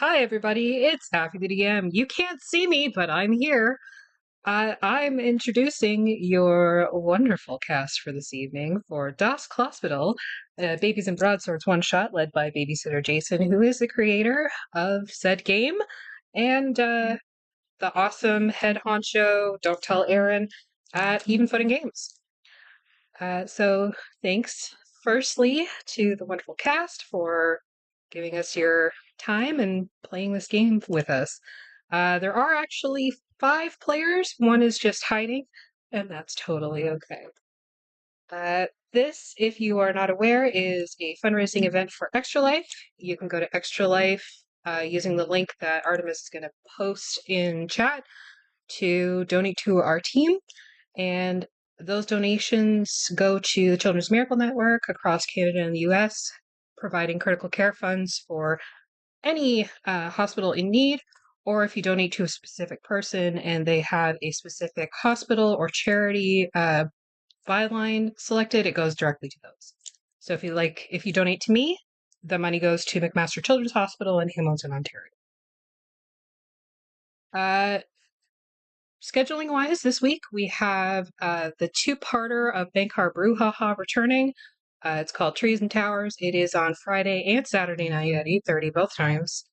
Hi, everybody. It's Happy the DM. You can't see me, but I'm here. I'm introducing your wonderful cast for this evening for Das Clauspital, Babies and Broadswords one shot, led by babysitter Jason, who is the creator of said game, and the awesome head honcho, Don't Tell Aaron, at Even Footing Games. So thanks, firstly, to the wonderful cast for giving us your time and playing this game with us. There are actually 5 players. One is just hiding, and that's totally okay. This, if you are not aware, is a fundraising event for Extra Life. You can go to Extra Life using the link that Artemis is going to post in chat to donate to our team. And those donations go to the Children's Miracle Network across Canada and the US, providing critical care funds for any hospital in need, or if you donate to a specific person and they have a specific hospital or charity byline selected, it goes directly to those. So if you donate to me, the money goes to McMaster Children's Hospital in Hamilton, Ontario. Scheduling wise, this week we have the 2-parter of Bankar Brouhaha returning. It's called Trees and Towers. It is on Friday and Saturday night at 8:30 both times.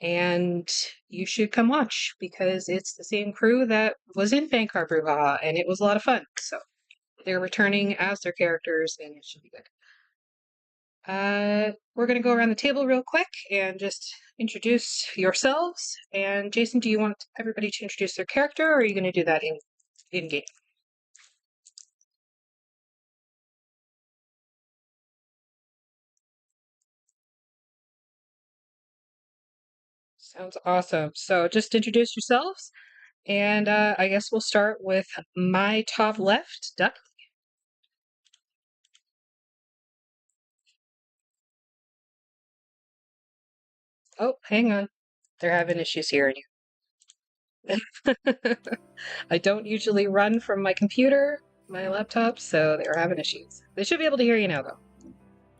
And you should come watch because it's the same crew that was in Bankar Brouhaha and it was a lot of fun. So they're returning as their characters and it should be good. We're going to go around the table real quick and just introduce yourselves. And Jason, do you want everybody to introduce their character, or are you going to do that in game? Sounds awesome. So just introduce yourselves, and I guess we'll start with my top left, Duck. Oh, hang on. They're having issues hearing you. I don't usually run from my computer, my laptop, so they're having issues. They should be able to hear you now, though.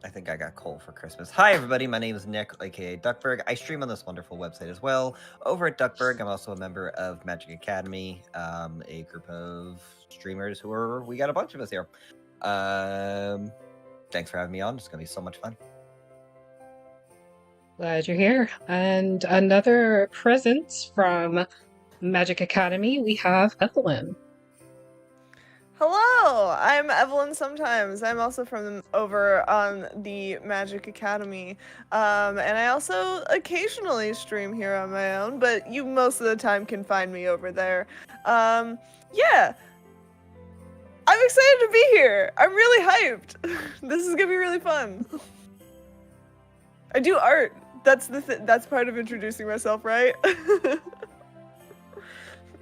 I think I got coal for Christmas. Hi, everybody. My name is Nick, aka Duckburg. I stream on this wonderful website as well. Over at Duckburg, I'm also a member of Magic Academy, a group of streamers we got a bunch of us here. Thanks for having me on. It's going to be so much fun. Glad you're here. And another present from Magic Academy, we have Evelyn. Hello, I'm Evelyn sometimes. I'm also from over on the Magic Academy. And I also occasionally stream here on my own, but you most of the time can find me over there. Yeah. I'm excited to be here. I'm really hyped. This is gonna be really fun. I do art. That's that's part of introducing myself, right?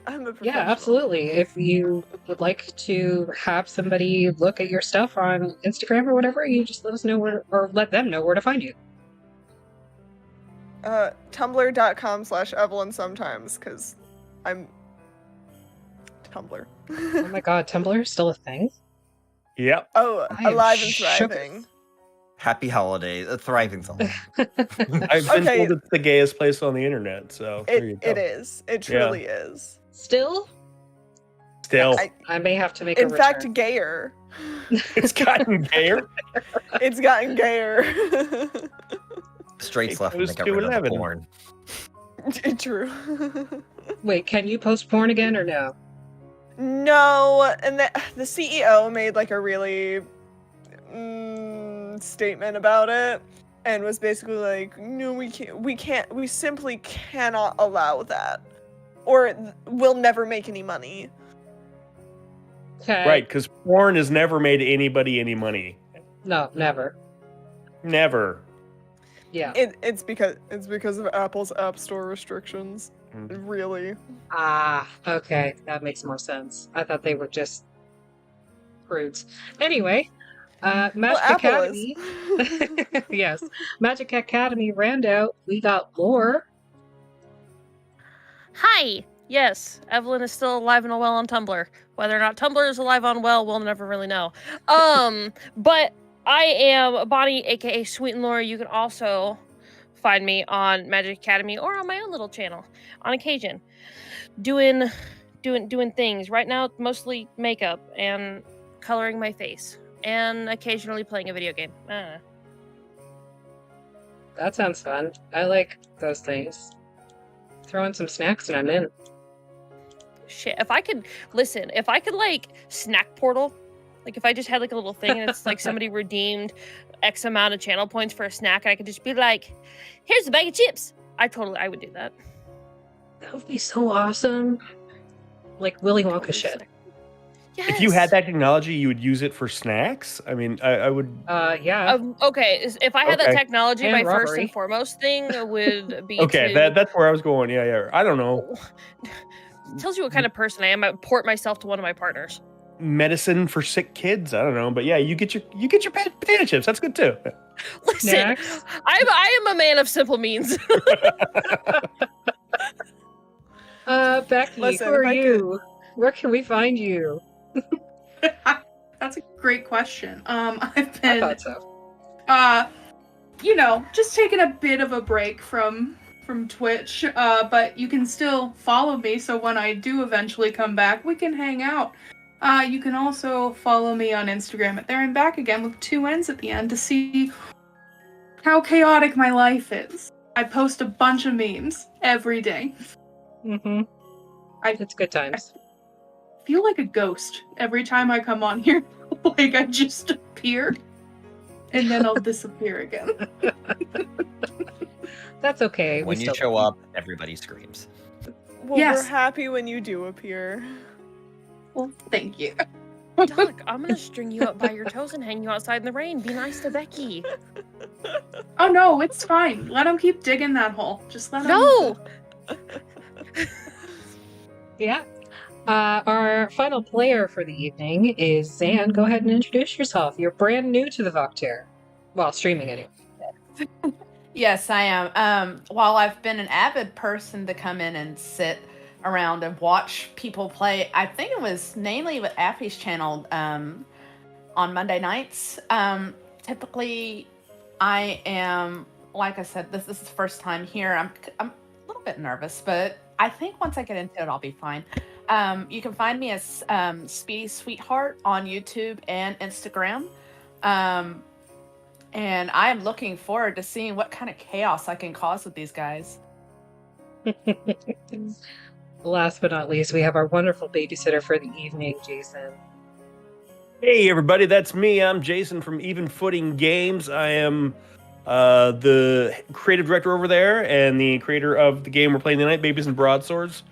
I'm a professional. Yeah, absolutely. If you would like to have somebody look at your stuff on Instagram or whatever, you just let us know or let them know where to find you. Tumblr.com/Evelyn sometimes, because I'm Tumblr. Oh my god, Tumblr is still a thing? Yep. Oh, alive and thriving. Happy holidays. A thriving song. I've been told it's the gayest place on the internet, so there you go. It is. It truly is. Still? I may have to make a return. In fact, gayer. It's gotten gayer? It's gotten gayer. Straight left and they got rid of the porn. True. Wait, can you post porn again or no? No, and the CEO made like a really statement about it and was basically like, no, we simply cannot allow that, or we'll never make any money. Okay. Right, because porn has never made anybody any money. No, never. Never. Yeah. It's because of Apple's App Store restrictions. Really. Ah, okay. That makes more sense. I thought they were just prudes. Anyway, Magic Academy. Yes. Magic Academy round out. We got Lore. Hi. Yes, Evelyn is still alive and well on Tumblr. Whether or not Tumblr is alive and well, we'll never really know. But I am Bonnie, aka Sweet and Lore. You can also find me on Magic Academy or on my own little channel on occasion, doing things. Right now, it's mostly makeup and coloring my face, and occasionally playing a video game. That sounds fun. I like those things. Throw in some snacks and I'm in. Shit, if I could like snack portal, like if I just had like a little thing and it's like somebody redeemed X amount of channel points for a snack, and I could just be like, here's a bag of chips. I would do that. That would be so awesome. Like Willy Wonka shit. Yes. If you had that technology, you would use it for snacks? I mean, I would... Yeah. Okay, if I had that technology, And my first robbery. and foremost thing would be Okay, that's where I was going. Yeah. I don't know. Tells you what kind of person I am. I would port myself to one of my partners. Medicine for sick kids? I don't know. But yeah, you get your potato chips. That's good too. Listen, Snacks. I am a man of simple means. Becky, Listen, who are if I you? Where can we find you? That's a great question. I've I been, thought so. just taking a bit of a break from Twitch, but you can still follow me, so when I do eventually come back, we can hang out. You can also follow me on Instagram at There and Back Again with 2 N's at the end to see how chaotic my life is. I post a bunch of memes every day. Mm-hmm. It's good times. I feel like a ghost every time I come on here. Like I just appear, and then I'll disappear again. That's okay. When we you still show up, everybody screams. Well, Yes. we're happy when you do appear. Well, thank you. Doug, I'm gonna string you up by your toes and hang you outside in the rain. Be nice to Becky. Oh no, it's fine. Let him keep digging that hole. Just let him. No! Yeah. Our final player for the evening is Zan. Go ahead and introduce yourself. You're brand new to the Voctair. Well, streaming anyway. Yes, I am. While I've been an avid person to come in and sit around and watch people play, I think it was mainly with Affy's channel on Monday nights. Typically, I am, like I said, this is the first time here. I'm a little bit nervous, but I think once I get into it, I'll be fine. You can find me as Speedy Sweetheart on YouTube and Instagram. And I am looking forward to seeing what kind of chaos I can cause with these guys. Last but not least, we have our wonderful babysitter for the evening, Jason. Hey everybody, that's me. I'm Jason from Even Footing Games. I am the creative director over there and the creator of the game we're playing tonight, Babies and Broadswords.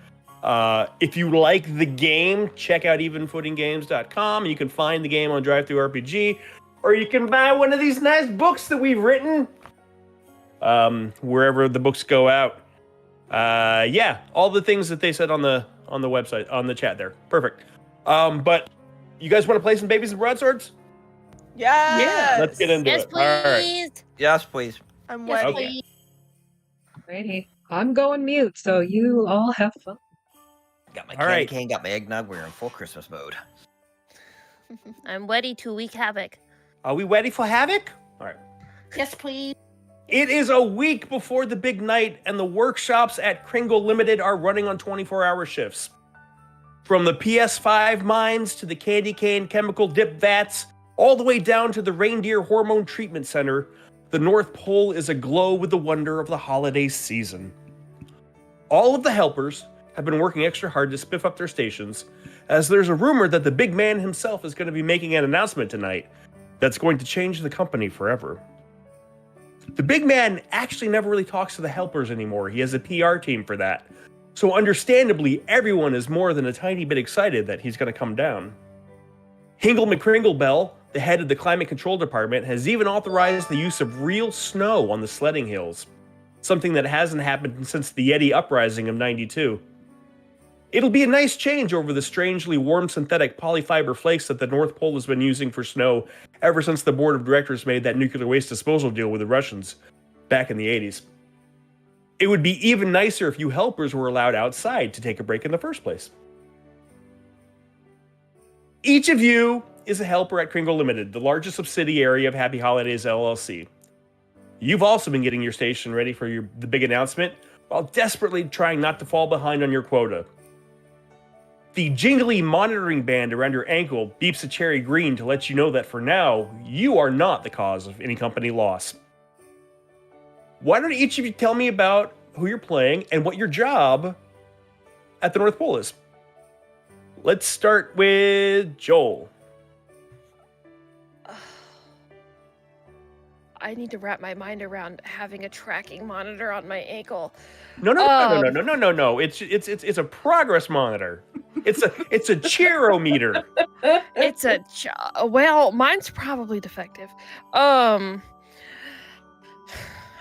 If you like the game, check out evenfootinggames.com. You can find the game on DriveThruRPG, or you can buy one of these nice books that we've written wherever the books go out. Yeah, all the things that they said on the website, on the chat there. Perfect. But you guys want to play some Babies and Broadswords? Yes! Yeah, let's get into Yes, it. All right. please. Yes, please. I'm Yes, waiting. please. Righty. I'm going mute, so you all have fun. Got my All candy right. cane, got my eggnog. We're in full Christmas mode. I'm ready to wreak havoc. Are we ready for Havoc? All right. Yes, please. It is a week before the big night, and the workshops at Cringle Ltd are running on 24-hour shifts. From the PS5 mines to the candy cane chemical dip vats, all the way down to the reindeer hormone treatment center, the North Pole is aglow with the wonder of the holiday season. All of the helpers have been working extra hard to spiff up their stations, as there's a rumor that the big man himself is going to be making an announcement tonight that's going to change the company forever. The big man actually never really talks to the helpers anymore. He has a PR team for that. So understandably, everyone is more than a tiny bit excited that he's going to come down. Hingle McCringlebell, the head of the climate control department, has even authorized the use of real snow on the sledding hills, something that hasn't happened since the Yeti uprising of '92. It'll be a nice change over the strangely warm synthetic polyfiber flakes that the North Pole has been using for snow ever since the board of directors made that nuclear waste disposal deal with the Russians back in the 80s. It would be even nicer if you helpers were allowed outside to take a break in the first place. Each of you is a helper at Cringle Ltd, the largest subsidiary of Happy Holidays LLC. You've also been getting your station ready for the big announcement while desperately trying not to fall behind on your quota. The jingly monitoring band around your ankle beeps a cherry green to let you know that for now, you are not the cause of any company loss. Why don't each of you tell me about who you're playing and what your job at the North Pole is? Let's start with Joel. I need to wrap my mind around having a tracking monitor on my ankle. No. It's a progress monitor. It's a cheerometer. It's well, mine's probably defective. My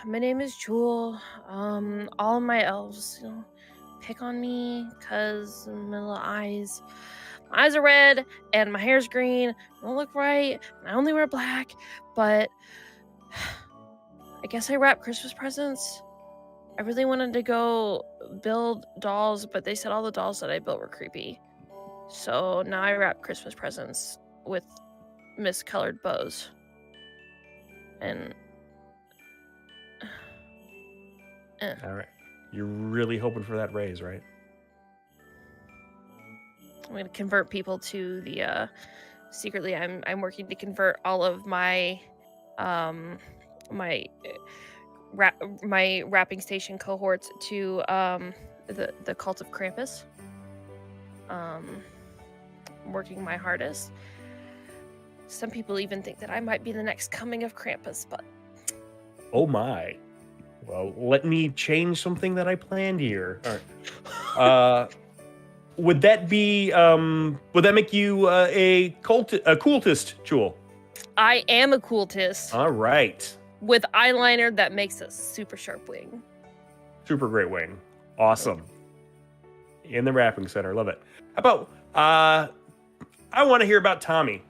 name is Jewel. All of my elves, pick on me because my little eyes. My eyes are red and my hair's green. I don't look right. And I only wear black, but I guess I wrap Christmas presents. I really wanted to go build dolls, but they said all the dolls that I built were creepy. So now I wrap Christmas presents with miscolored bows. And All right. You're really hoping for that raise, right? I'm gonna convert people to the secretly I'm working to convert all of my my rapping station cohorts to the cult of Krampus. Working my hardest. Some people even think that I might be the next coming of Krampus, but Oh my. Well, let me change something that I planned here. All right. Would that make you a cultist, Jewel? I am a cultist All right. with eyeliner that makes a super sharp wing. Super great wing. Awesome. In the wrapping center. Love it. How about I want to hear about Tommy.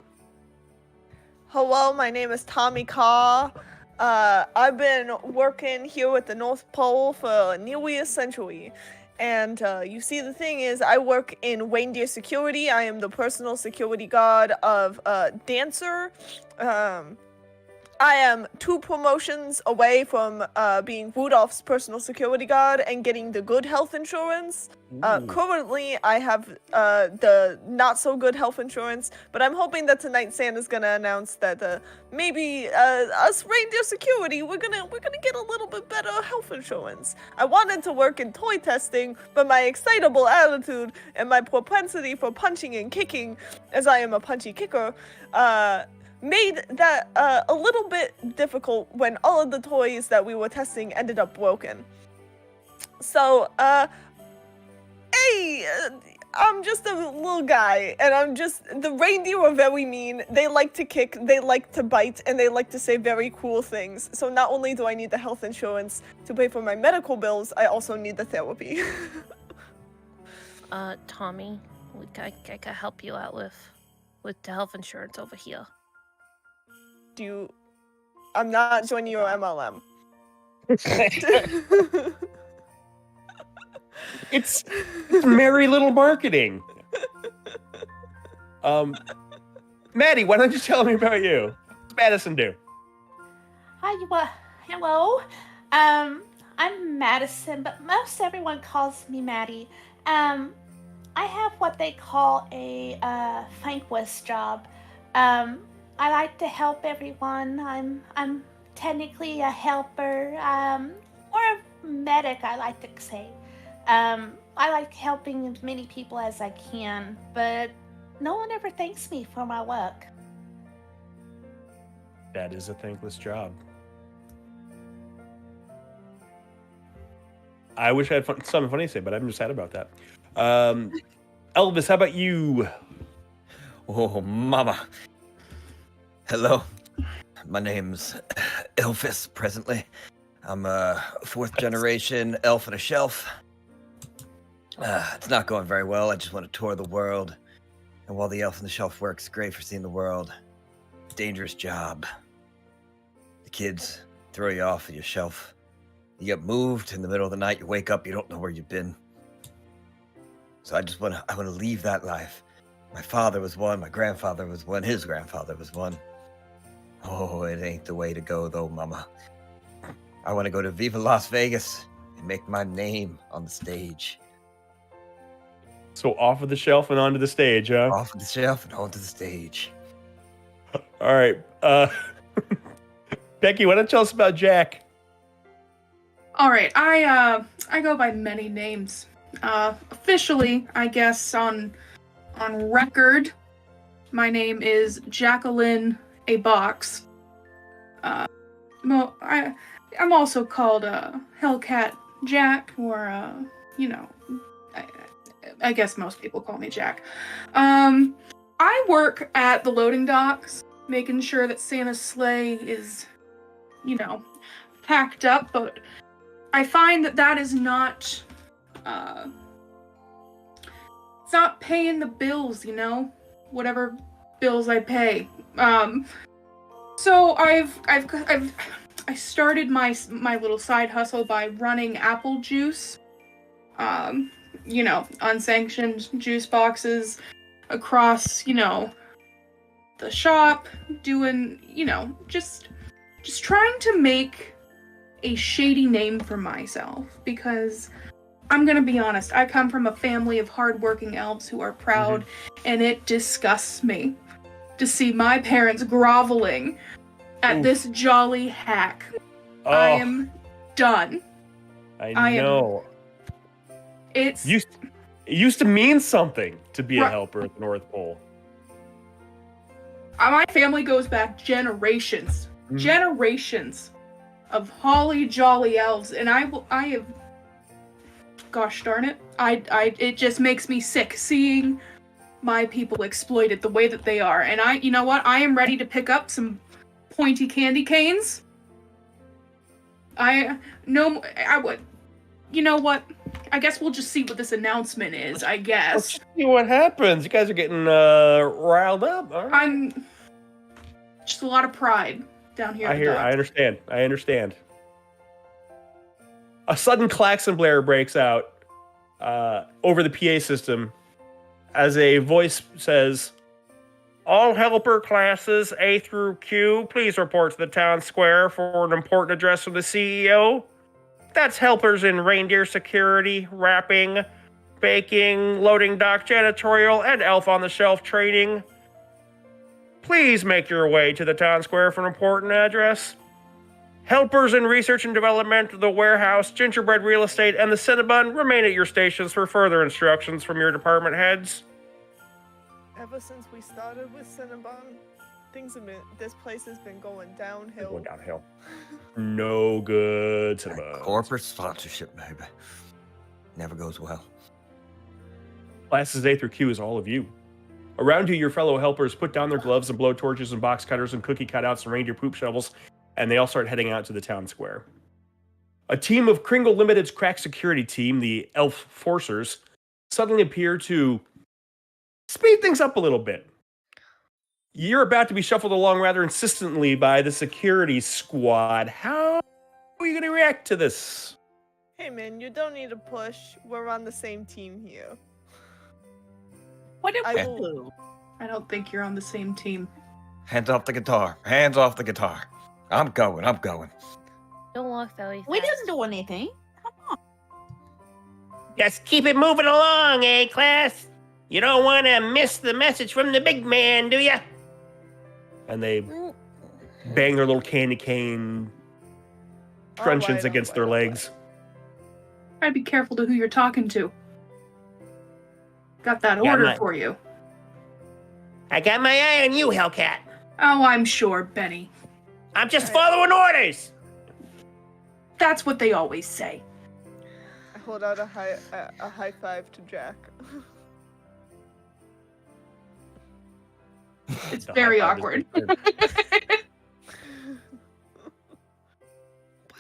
Hello, my name is Tommy Carr. I've been working here at the North Pole for nearly a century. And you see, the thing is, I work in reindeer security. I am the personal security guard of Dancer. I am 2 promotions away from being Rudolph's personal security guard and getting the good health insurance. Currently, I have the not so good health insurance, but I'm hoping that tonight Santa's gonna announce that maybe us reindeer security we're gonna get a little bit better health insurance. I wanted to work in toy testing, but my excitable attitude and my propensity for punching and kicking, as I am a punchy kicker, made that a little bit difficult when all of the toys that we were testing ended up broken. So, hey, I'm just a little guy, and the reindeer are very mean. They like to kick, they like to bite, and they like to say very cruel things. So not only do I need the health insurance to pay for my medical bills, I also need the therapy. Tommy, I can help you out with the health insurance over here. I'm not joining your MLM. It's merry little marketing. Maddie, why don't you tell me about you? What's Madison do? Hi, hello. I'm Madison, but most everyone calls me Maddie. I have what they call a thankless job. I like to help everyone. I'm technically a helper, or a medic, I like to say. I like helping as many people as I can, but no one ever thanks me for my work. That is a thankless job. I wish I had something funny to say, but I'm just sad about that. Elvis, how about you? Oh, mama. Hello. My name's Elvis, presently. I'm a 4th generation elf on a shelf. It's not going very well. I just want to tour the world. And while the elf on the shelf works great for seeing the world, dangerous job. The kids throw you off of your shelf. You get moved in the middle of the night, you wake up, you don't know where you've been. So I want to leave that life. My father was one, my grandfather was one, his grandfather was one. Oh, it ain't the way to go though, mama. I want to go to Viva Las Vegas and make my name on the stage. So off of the shelf and onto the stage, huh? Off the shelf and onto the stage. All right. Becky, why don't you tell us about Jack? All right, I go by many names. Officially, I guess on record, my name is Jacqueline A. Box. I'm also called Hellcat Jack, or you know, I guess most people call me Jack. I work at the loading docks, making sure that Santa's sleigh is, you know, packed up, but I find that is not, it's not paying the bills, you know, whatever bills I pay. So I started my little side hustle by running apple juice, you know, unsanctioned juice boxes across, you know, the shop, doing, you know, just trying to make a shady name for myself, because I'm gonna be honest, I come from a family of hardworking elves who are proud, and it disgusts me to see my parents groveling at this jolly hack. Oh, I am done. I know. It's It used to mean something to be a helper at the North Pole. my family goes back generations of holly jolly elves, and I have, gosh darn it, it just makes me sick seeing my people exploited the way that they are. And you know what, I am ready to pick up some pointy candy canes. I would, you know what, I guess we'll just see what this announcement is, I guess. Let's see what happens. You guys are getting riled up. All right. I'm just a lot of pride down here. I understand. A sudden klaxon blare breaks out over the PA system as a voice says, "All helper classes A through Q, please report to the town square for an important address from the CEO. That's helpers in reindeer security, wrapping, baking, loading dock janitorial, and elf on the shelf training. Please make your way to the town square for an important address. Helpers in research and development, the warehouse, gingerbread real estate, and the Cinnabon remain at your stations for further instructions from your department heads." Ever since we started with Cinnabon, this place has been going downhill. Going downhill. No good, Cinnabon. Corporate sponsorship, baby. Never goes well. Classes A through Q is all of you. Around you, your fellow helpers put down their gloves and blow torches and box cutters and cookie cutouts and reindeer poop shovels, and they all start heading out to the town square. A team of Cringle Limited's crack security team, the Elf Forcers, suddenly appear to speed things up a little bit. You're about to be shuffled along rather insistently by the security squad. How are you going to react to this? Hey man, you don't need to push. We're on the same team here. What a I will- blue. I don't think you're on the same team. Hands off the guitar. Hands off the guitar. I'm going. Don't walk that way. We fast. didn't do anything. Just keep it moving along, eh, class? You don't want to miss the message from the big man, do ya? And they bang their little candy cane truncheons against their legs. Try to be careful to who you're talking to. Got that Yeah, order for you. I got my eye on you, Hellcat. Oh, I'm sure, Benny. I'm just following orders. That's what they always say. I hold out a high five to Jack. It's The very high five awkward.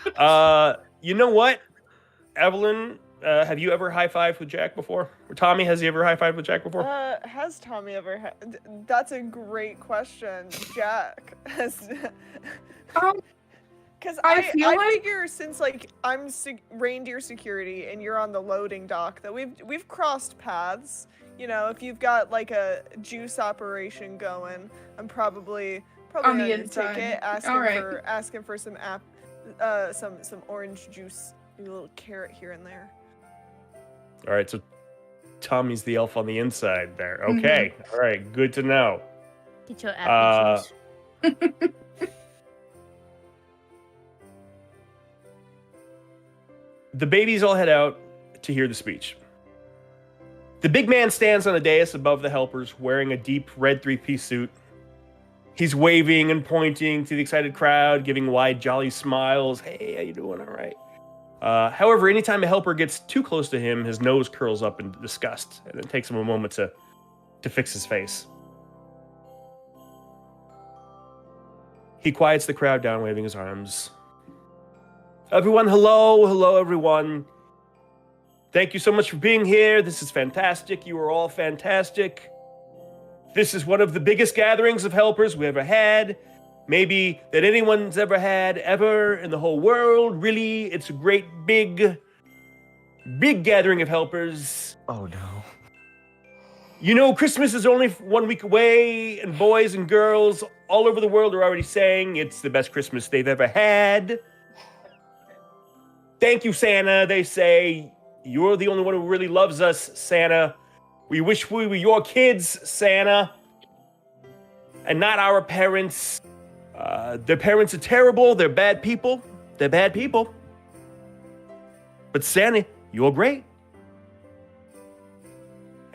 is you know what, Evelyn? Have you ever high-fived with Jack before? Or Tommy, has he ever high-fived with Jack before? Has Tommy ever had? That's a great question, Jack. Because I feel like- figure since like I'm reindeer security and you're on the loading dock that we've crossed paths. You know, if you've got like a juice operation going, I'm probably On the on your inside. ticket All right. asking for some some orange juice, maybe a little carrot here and there. All right, so Tommy's the elf on the inside there. Okay, all right, good to know. Get your apple juice. The babies all head out to hear the speech. The big man stands on a dais above the helpers, wearing a deep red three-piece suit. He's waving and pointing to the excited crowd, giving wide, jolly smiles. Hey, how you doing? All right. However, anytime a helper gets too close to him, his nose curls up in disgust, and it takes him a moment to fix his face. He quiets the crowd down, waving his arms. Everyone, hello, everyone. Thank you so much for being here. This is fantastic. You are all fantastic. This is one of the biggest gatherings of helpers we ever had. Maybe that anyone's ever had, ever in the whole world. Really, it's a great, big gathering of helpers. Oh no. You know, Christmas is only 1 week away, and boys and girls all over the world are already saying it's the best Christmas they've ever had. Thank you, Santa, they say. You're the only one who really loves us, Santa. We wish we were your kids, Santa. And not our parents. Their parents are terrible. They're bad people. They're bad people. But Santa, you're great.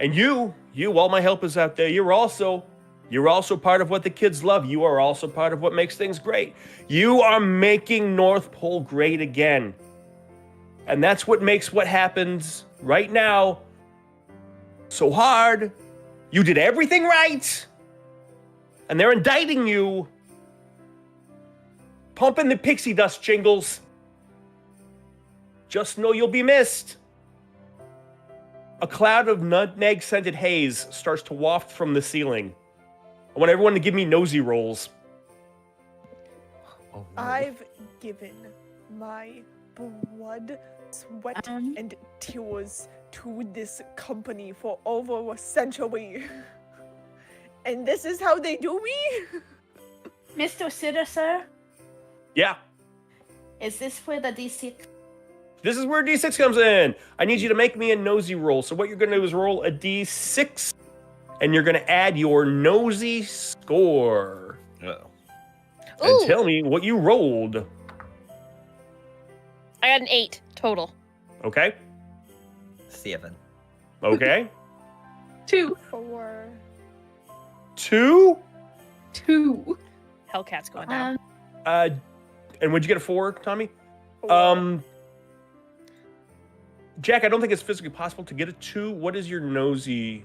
And you, all my helpers out there, you're also part of what the kids love. You are also part of what makes things great. You are making North Pole great again. And that's what makes what happens right now so hard. You did everything right. And they're indicting you. Pumping the pixie dust, Jingles. Just know you'll be missed. A cloud of nutmeg-scented haze starts to waft from the ceiling. I want everyone to give me nosy rolls. Oh, no. I've given my blood, sweat, and tears to this company for over a century. And this is how they do me? Mr. Sitter, sir, Yeah, is this where the D6? this is where D6 comes in. I need you to make me a nosy roll. So what you're going to do is roll a D6, and you're going to add your nosy score. Uh-oh. And Ooh, tell me what you rolled. I got an 8 total. Okay? 7. Okay. 2. 4. 2? 2. Hellcat's going down. And would you get a 4, Tommy? 4. Jack, I don't think it's physically possible to get a 2. What is your nosy?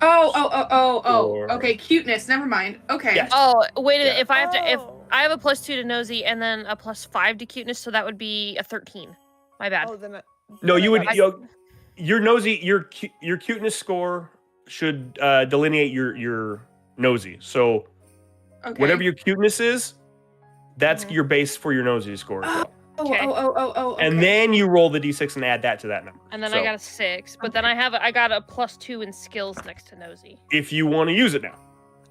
Oh. Or- Okay, cuteness. Never mind. Okay. Yes. Oh, wait a minute. Yeah. If I have to, if Oh. I have a +2 to nosy and then a +5 to cuteness, so that would be a 13. My bad. Oh, then No, you would. I- Your nosy, your cuteness score should delineate your nosy. So Okay. whatever your cuteness is, that's Mhm. your base for your nosy score. As well. Okay. Oh. Okay. And then you roll the d6 and add that to that number. And then So I got a 6, but then I got a +2 in skills next to nosy. if you want to use it now.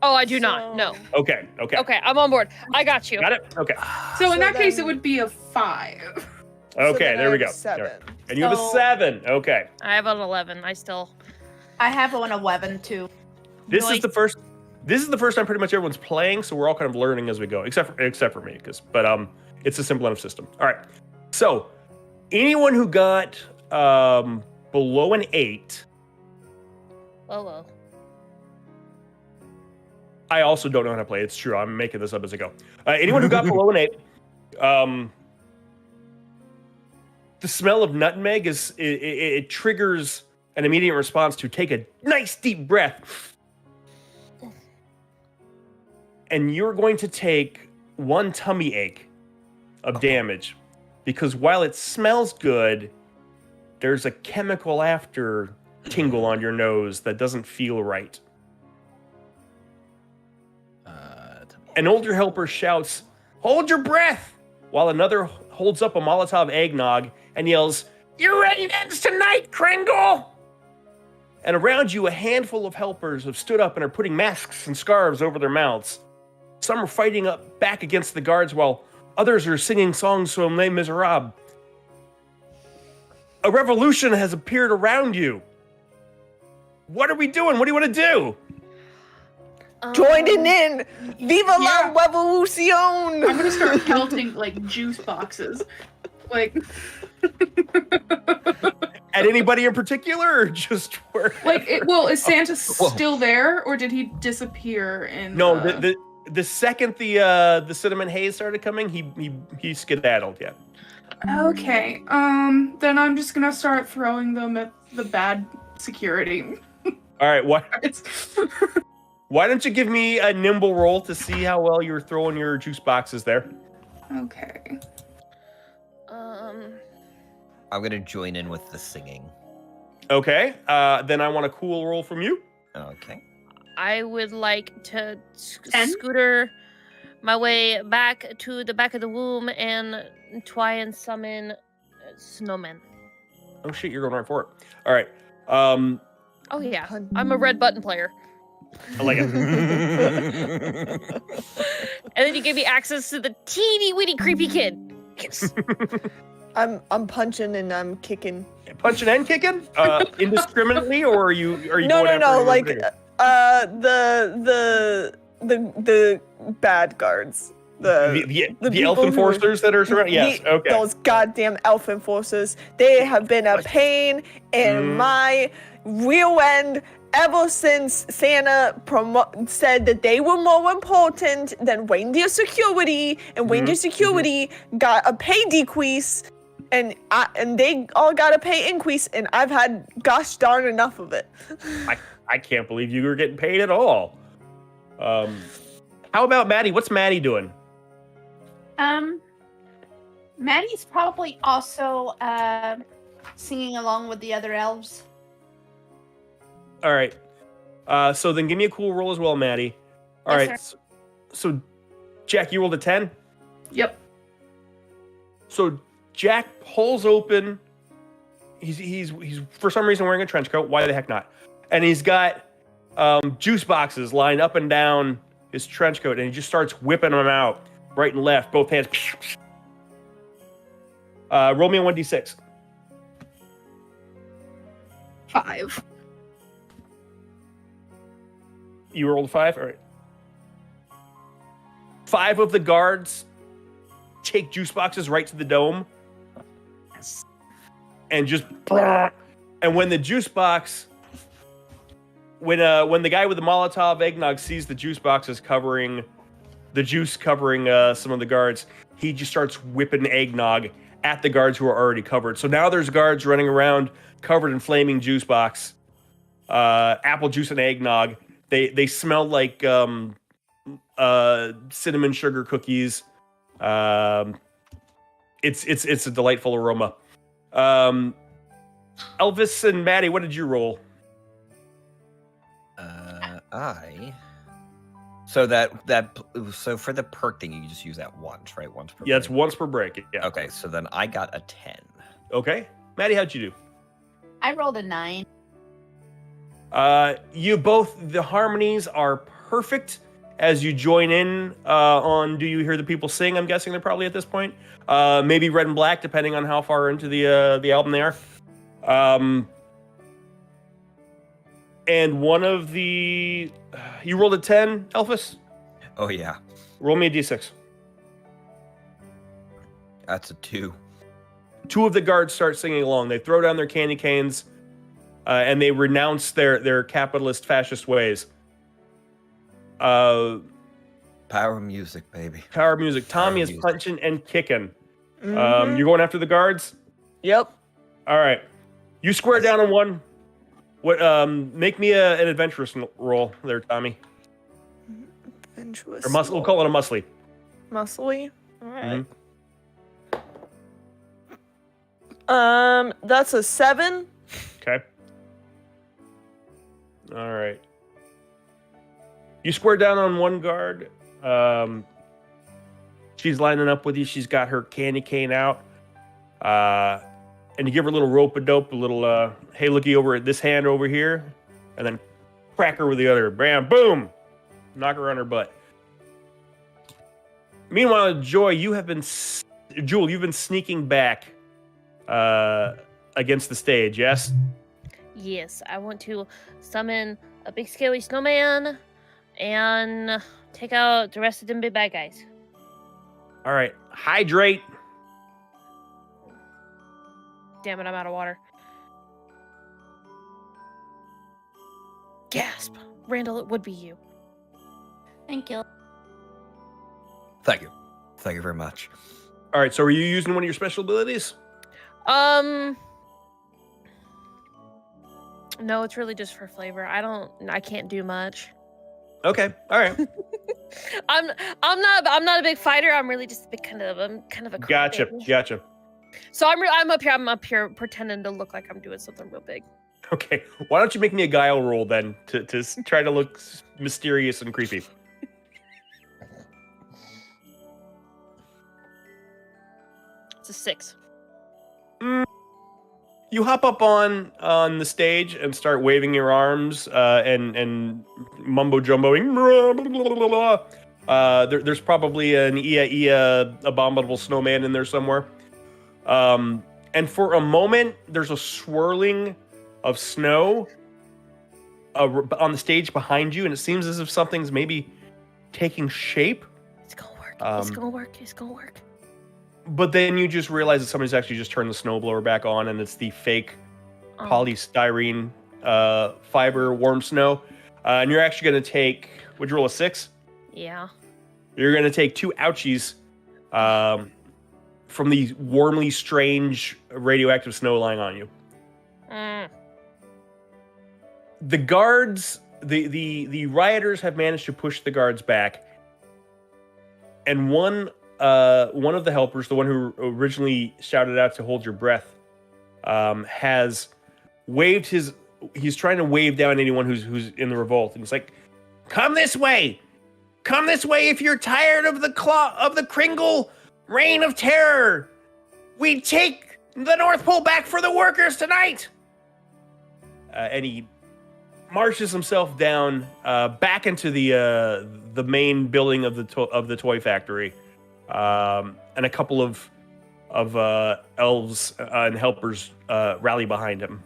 Oh, I do not. No. Okay. Okay, I'm on board. I got you. Got it. Okay. So in that case, it then- would be a 5. Okay. then I There we have go. a 7. All right. And you have a So- 7. Okay. I have an 11. I still. I have an 11 too. This is Nice. the first. This is the first time pretty much everyone's playing, so we're all kind of learning as we go, except for me, but it's a simple enough system. All right. So anyone who got below an 8, Well. I also don't know how to play. It's true. I'm making this up as I go. Anyone who got below an 8, the smell of nutmeg it triggers an immediate response to take a nice deep breath. And you're going to take 1 tummy ache of damage because while it smells good, there's a chemical after tingle on your nose that doesn't feel right. An older helper shouts, "Hold your breath!" while another holds up a Molotov eggnog and yells, "You're ready ends tonight, Cringle!" And around you, a handful of helpers have stood up and are putting masks and scarves over their mouths. Some are fighting up back against the guards while Others are singing songs from Les Miserables. A revolution has appeared around you. What are we doing? What do you want to do? Joining in! Viva Yeah. la revolution! I'm gonna start pelting like juice boxes. Like At anybody in particular, or just where? is Santa still there, or did he disappear in No, the second the cinnamon haze started coming, he skedaddled. Yeah. Okay. Then I'm just gonna start throwing them at the bad security. All right. It's Why don't you give me a nimble roll to see how well you're throwing your juice boxes there? okay. I'm gonna join in with the singing. Okay. Then I want a cool roll from you. Okay. I would like to 10? scooter my way back to the back of the womb and try and summon snowmen. Oh shit, you're going right for it. All right. Oh yeah, I'm a red button player. I like it. And then you give me access to the teeny weeny creepy kid. Yes. I'm punching and I'm kicking. Punching and kicking, indiscriminately, or are you No, going no, after no. anyone Like particular? the bad guards. The The elf people who- enforcers that are surrounding. Yes. Okay. Those goddamn elf enforcers. They have been a pain in my rear end ever since Santa said that they were more important than reindeer security, and reindeer security got a pay decrease, and they all got a pay increase, and I've had gosh darn enough of it. I can't believe you were getting paid at all. How about Maddie? What's Maddie doing? Maddie's probably also singing along with the other elves. All right. So then give me a cool roll as well, Maddie. All Yes, right. So Jack, you rolled a 10? Yep. So Jack pulls open. He's for some reason wearing a trench coat. Why the heck not? And he's got juice boxes lined up and down his trench coat, and he just starts whipping them out right and left, both hands. Roll me a 1d6. 5. You rolled a 5? All right. 5 of the guards take juice boxes right to the dome. And just... And when the juice box... When the guy with the Molotov eggnog sees the juice boxes covering... The juice covering some of the guards, he just starts whipping eggnog at the guards who are already covered. So now there's guards running around covered in flaming juice box. Apple juice and eggnog. They smell like cinnamon sugar cookies. It's a delightful aroma. Elvis and Maddie, what did you roll? So for the perk thing, you just use that once, right? Once per. Yeah, it's break. once per break. Yeah. Okay, so then I got a 10. Okay, Maddie, how'd you do? I rolled a 9. You both, the harmonies are perfect as you join in on Do You Hear the People Sing? I'm guessing they're probably at this point. Maybe Red and Black, depending on how far into the album they are. And one of the... You rolled a 10, Elvis? Oh, yeah. Roll me a d6. That's a 2. 2 of the guards start singing along. They throw down their candy canes, and they renounce their capitalist fascist ways. Power music, baby. Power music. Tommy is punching and kicking. You're going after the guards? Yep. All right. You square down on one. What? Make me an adventurous roll there, Tommy. Adventurous. Or we'll call it a muscly. Muscly. All right. Mm-hmm. That's a 7. Okay. All right. You square down on one guard. She's lining up with you. She's got her candy cane out. And you give her a little rope-a-dope, a little, hey, looky over at this hand over here. And then crack her with the other. Bam, boom. Knock her on her butt. Meanwhile, Joy, you've been sneaking back against the stage, yes? Yes, I want to summon a big scary snowman and take out the rest of them big bad guys. All right, hydrate. Damn it, I'm out of water. Gasp. Randall, it would be you. Thank you. Thank you. Thank you very much. All right, so are you using one of your special abilities? No, it's really just for flavor. I can't do much. Okay, all right. I'm not a big fighter. I'm really just I'm kind of a Gotcha. crybaby. So I'm up here pretending to look like I'm doing something real big. Okay, why don't you make me a guile roll then to try to look mysterious and creepy? It's a 6. You hop up on the stage and start waving your arms and mumbo jumboing. There's probably an Ia abominable snowman in there somewhere. And for a moment, there's a swirling of snow on the stage behind you, and it seems as if something's maybe taking shape. It's gonna work. It's gonna work. But then you just realize that somebody's actually just turned the snowblower back on, and it's the fake polystyrene fiber warm snow. And you're actually going to take, would you roll a 6? Yeah. You're going to take 2 ouchies from the warmly strange radioactive snow lying on you. The guards, the rioters have managed to push the guards back, and one of the helpers, the one who originally shouted out to hold your breath, has waved he's trying to wave down anyone who's in the revolt, and he's like, Come this way if you're tired of the Cringle reign of terror. We take the North Pole back for the workers tonight. And he marches himself down back into the main building of the toy factory. And a couple of elves and helpers rally behind him.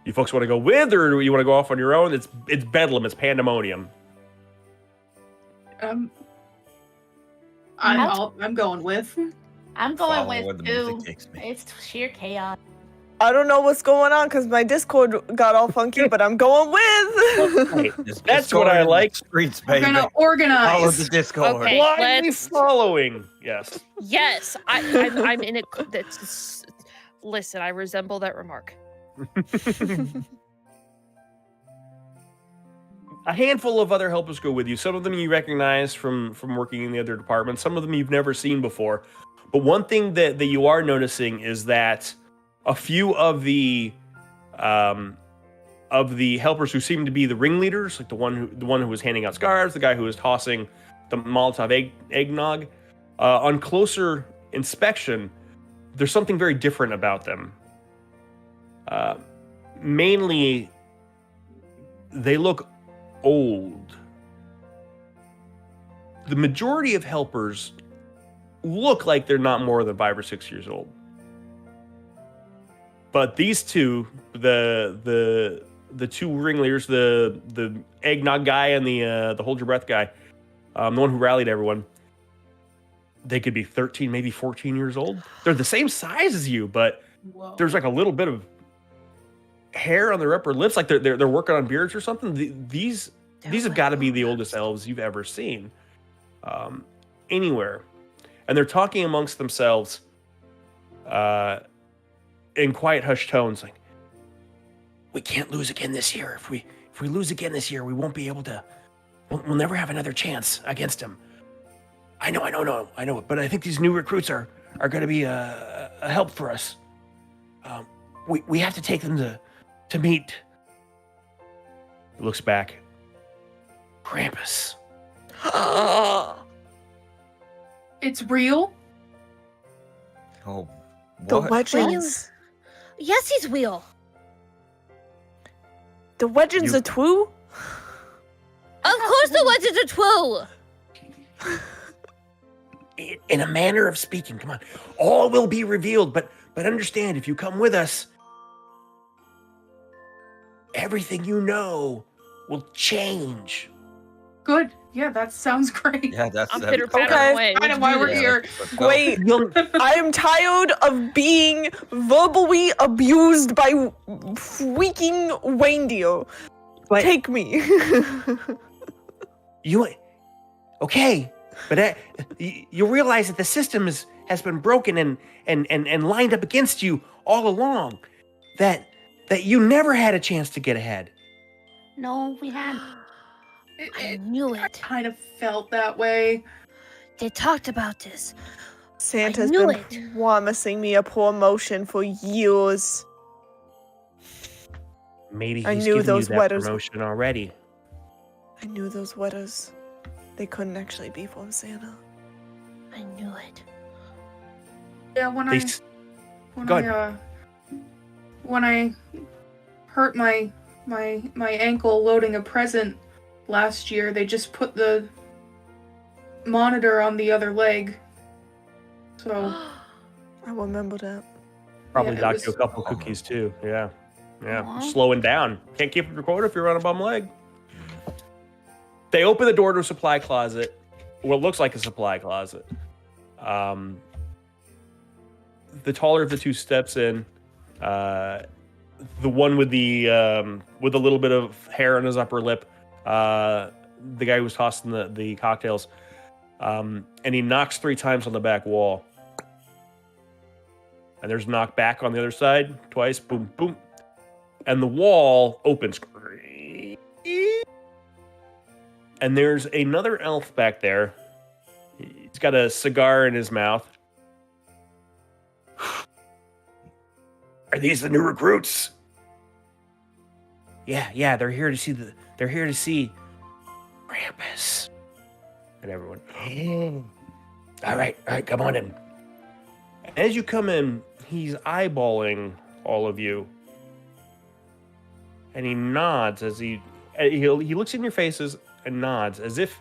You folks want to go with, or do you want to go off on your own? It's bedlam. It's pandemonium. I'm going with. I'm going Follow where with the too. music takes me. It's sheer chaos. I don't know what's going on because my Discord got all funky, but I'm going with. Hey, that's what I like. Streets, I'm baby. gonna organize. Follow the Discord. Okay. Blindly let's- following. Yes. Yes, I'm in it. Listen, I resemble that remark. A handful of other helpers go with you. Some of them you recognize from working in the other departments. Some of them you've never seen before. But one thing that you are noticing is that a few of the helpers who seem to be the ringleaders, like the one who was handing out scarves, the guy who was tossing the Molotov eggnog, on closer inspection, there's something very different about them. Mainly, they look old. The majority of helpers look like they're not more than 5 or 6 years old. But these two, the two ringleaders, the eggnog guy and the hold your breath guy, the one who rallied everyone, they could be 13, maybe 14 years old. They're the same size as you, but Whoa. there's like a little bit of hair on their upper lips, like they're working on beards or something. These have got to be the oldest elves you've ever seen anywhere, and they're talking amongst themselves in quiet, hushed tones, like, We can't lose again this year. If we lose again this year, we won't be able to. We'll never have another chance against him. I know. But I think these new recruits are going to be a help for us. We have to take them to meet. he looks back. Krampus. It's real. Oh, The what? legends. Yes, he's real. The legends You- of Twoo. also wanted to twirl. In a manner of speaking, come on. All will be revealed, but understand, if you come with us, everything you know will change. Good. Yeah, that sounds great. Yeah, that's I'm that'd be pitter-pattering Okay. away. Kind of Let's why do we're this. here. Let's go. Wait, You'll, I am tired of being verbally abused by freaking reindeer. but Take me. you, okay, but you realize that the system has been broken and lined up against you all along. That you never had a chance to get ahead. No, we had. I knew I it. kind of felt that way. They talked about this. Santa's knew been it. promising me a promotion for years. Maybe I he's knew given those you that wetters- promotion already. I knew those letters. They couldn't actually be from Santa. I knew it. Yeah, when They I s- Go when I hurt my ankle loading a present last year, they just put the monitor on the other leg. So I remember that. Probably yeah, it docked you a was- couple cookies too. Yeah. Aw. Slowing down. Can't keep your quota if you're on a bum leg. They open the door to a supply closet. What looks like a supply closet. The taller of the two steps in. The one with the little bit of hair on his upper lip. The guy who was tossing the cocktails. And he knocks 3 times on the back wall. And there's a knock back on the other side. Twice. Boom, boom. And the wall opens. And there's another elf back there. He's got a cigar in his mouth. Are these the new recruits? Yeah, they're here to see Krampus. And everyone. All right, come on in. As you come in, he's eyeballing all of you. And he nods as he looks in your faces and nods as if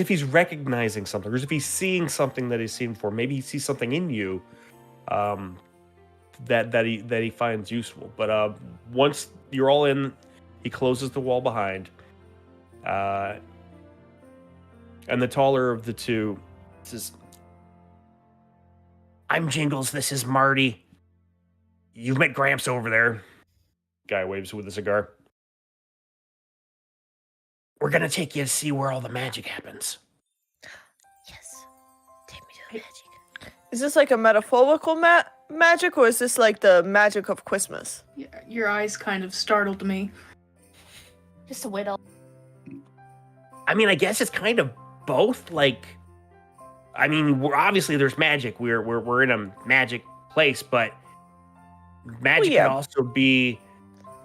he's recognizing something, or as if he's seeing something that he's seen before. Maybe he sees something in you that he finds useful. But once you're all in, he closes the wall behind. And the taller of the two says, "I'm Jingles. This is Marty. You've met Gramps over there." Guy waves with a cigar. "We're gonna take you to see where all the magic happens." Yes. Take me to the magic. Is this like a metaphorical magic, or is this like the magic of Christmas? Yeah, your eyes kind of startled me. Just a whittle. I mean, I guess it's kind of both. Like, I mean, we're obviously there's magic. We're in a magic place, but magic yeah. can also be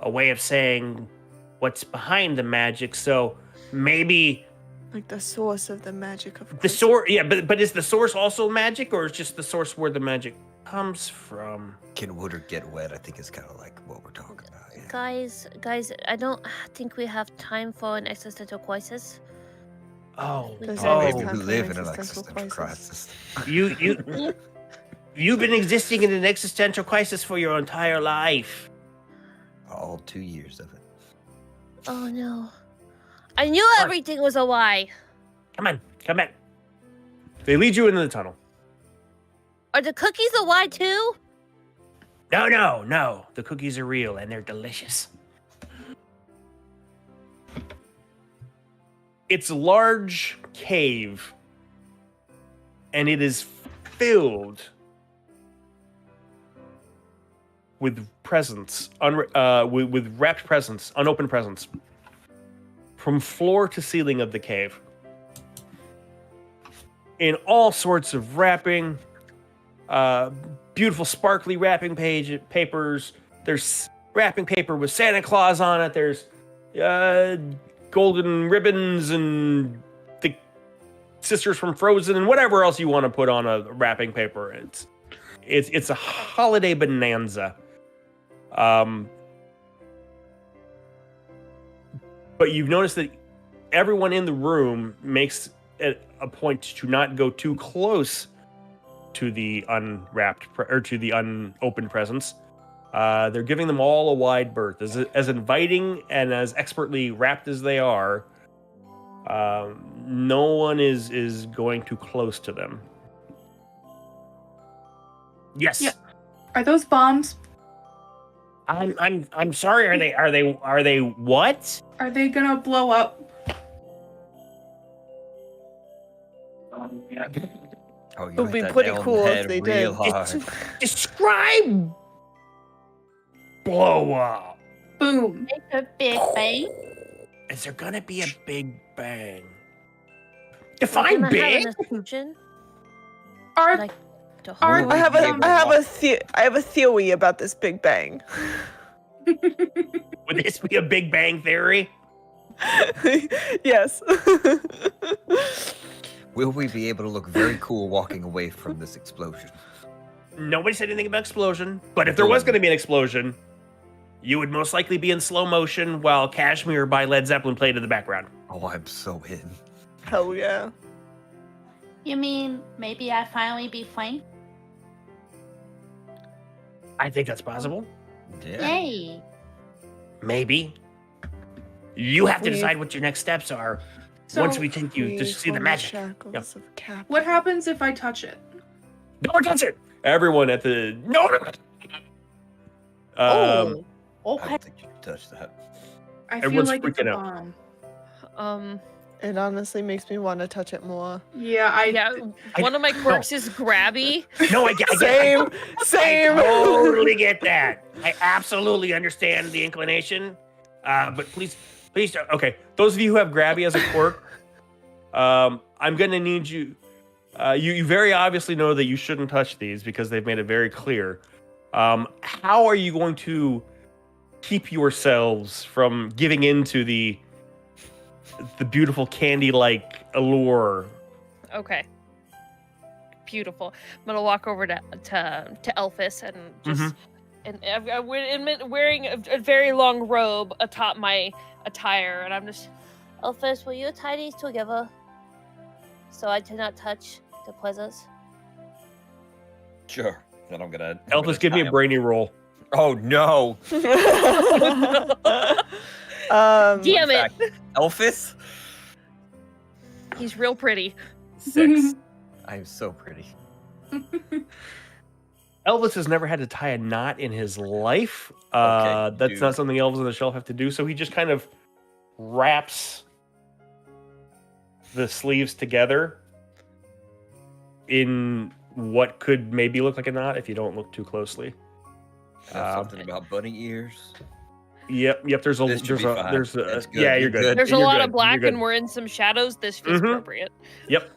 a way of saying what's behind the magic. So maybe Like the source of the magic of the Christmas. source. Yeah, but is the source also magic, or is just the source where the magic comes from? Can water get wet? I think is kind of like what we're talking about. Yeah. Guys, I don't think we have time for an existential crisis. Oh, Does Oh, that maybe make we time for live an in an existential existential crisis? crisis. you've been existing in an existential crisis for your entire life. All 2 years of it. Oh no. I knew everything was a lie. Come on, come back. They lead you into the tunnel. Are the cookies a lie too? No. The cookies are real and they're delicious. It's a large cave, and it is filled with presents, with wrapped presents, unopened presents, from floor to ceiling of the cave. In all sorts of wrapping, beautiful sparkly wrapping papers. There's wrapping paper with Santa Claus on it. There's golden ribbons and the sisters from Frozen and whatever else you want to put on a wrapping paper. It's a holiday bonanza. But you've noticed that everyone in the room makes it a point to not go too close to the to the unopened presents. They're giving them all a wide berth. As inviting and as expertly wrapped as they are, no one is going too close to them. Yes. Yeah. Are those bombs? I'm sorry. Are they what? Are they gonna blow up? Oh, you It would hit be that pretty nail on the cool if head they real did. hard. Describe blow up. Boom. It's a big bang. Is there gonna be a big bang? We're Define gonna big. have an explosion. Are Like, to Are- hold I have a, Um, I have a theory about this Big Bang. Would this be a Big Bang Theory? Yes. Will we be able to look very cool walking away from this explosion? Nobody said anything about explosion. But if there was going to be an explosion, you would most likely be in slow motion while Kashmir by Led Zeppelin played in the background. Oh, I'm so in. Hell yeah. You mean maybe I finally be flanked? I think that's possible. Yeah. Yay. Maybe. You have to We- decide what your next steps are So, once we take you to see the magic. Shackles of Cap. what happens if I touch it? Don't touch it. Everyone at the no. Oh. I Okay. don't think you can touch that. I feel Everyone's like it's a freaking out. bomb. It honestly makes me want to touch it more. Yeah, Yeah, one of my quirks is grabby. No, I get Same. I Same. totally get that. I absolutely understand the inclination. But please don't. Okay, those of you who have grabby as a quirk, I'm gonna need you. You very obviously know that you shouldn't touch these because they've made it very clear. How are you going to keep yourselves from giving into the beautiful candy-like allure? Okay. Beautiful. I'm gonna walk over to Elphys and just and wearing a very long robe atop my attire, and I'm just, Elphys, will you tie these together so I do not touch the presents? Sure. Then I'm gonna. Elphys, give me a brainy roll. Oh no. Damn it! fact. Elphys? He's real pretty. 6. I'm so pretty. Elvis has never had to tie a knot in his life. Okay, That's dude. not something elves on the shelf have to do. So he just kind of wraps the sleeves together in what could maybe look like a knot if you don't look too closely. Something about bunny ears. Yep. There's a This should be fine. there's a That's good, yeah. you're You're good. good. There's a You're lot good, of black, you're good. and we're in some shadows. This feels Mhm. appropriate. Yep.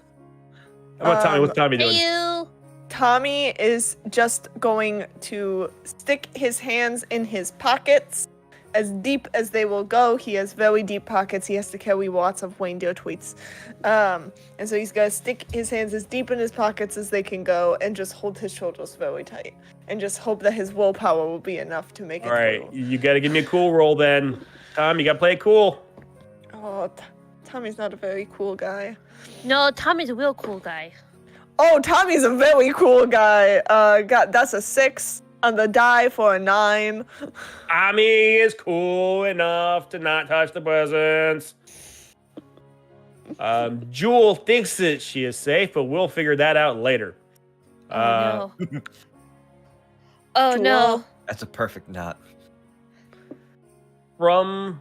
How about Tommy? What's Tommy doing? Hey, you. Tommy is just going to stick his hands in his pockets as deep as they will go. He has very deep pockets. He has to carry lots of reindeer tweets. And so he's going to stick his hands as deep in his pockets as they can go and just hold his shoulders very tight. And just hope that his willpower will be enough to make it All right, through. you got to give me a cool roll then. Tom, you got to play it cool. Oh, Tommy's not a very cool guy. No, Tommy's a real cool guy. Oh, Tommy's a very cool guy. That's a 6 on the die for a 9. Tommy is cool enough to not touch the presents. Jewel thinks that she is safe, but we'll figure that out later. Oh no. Oh no. Jewel. That's a perfect knot. From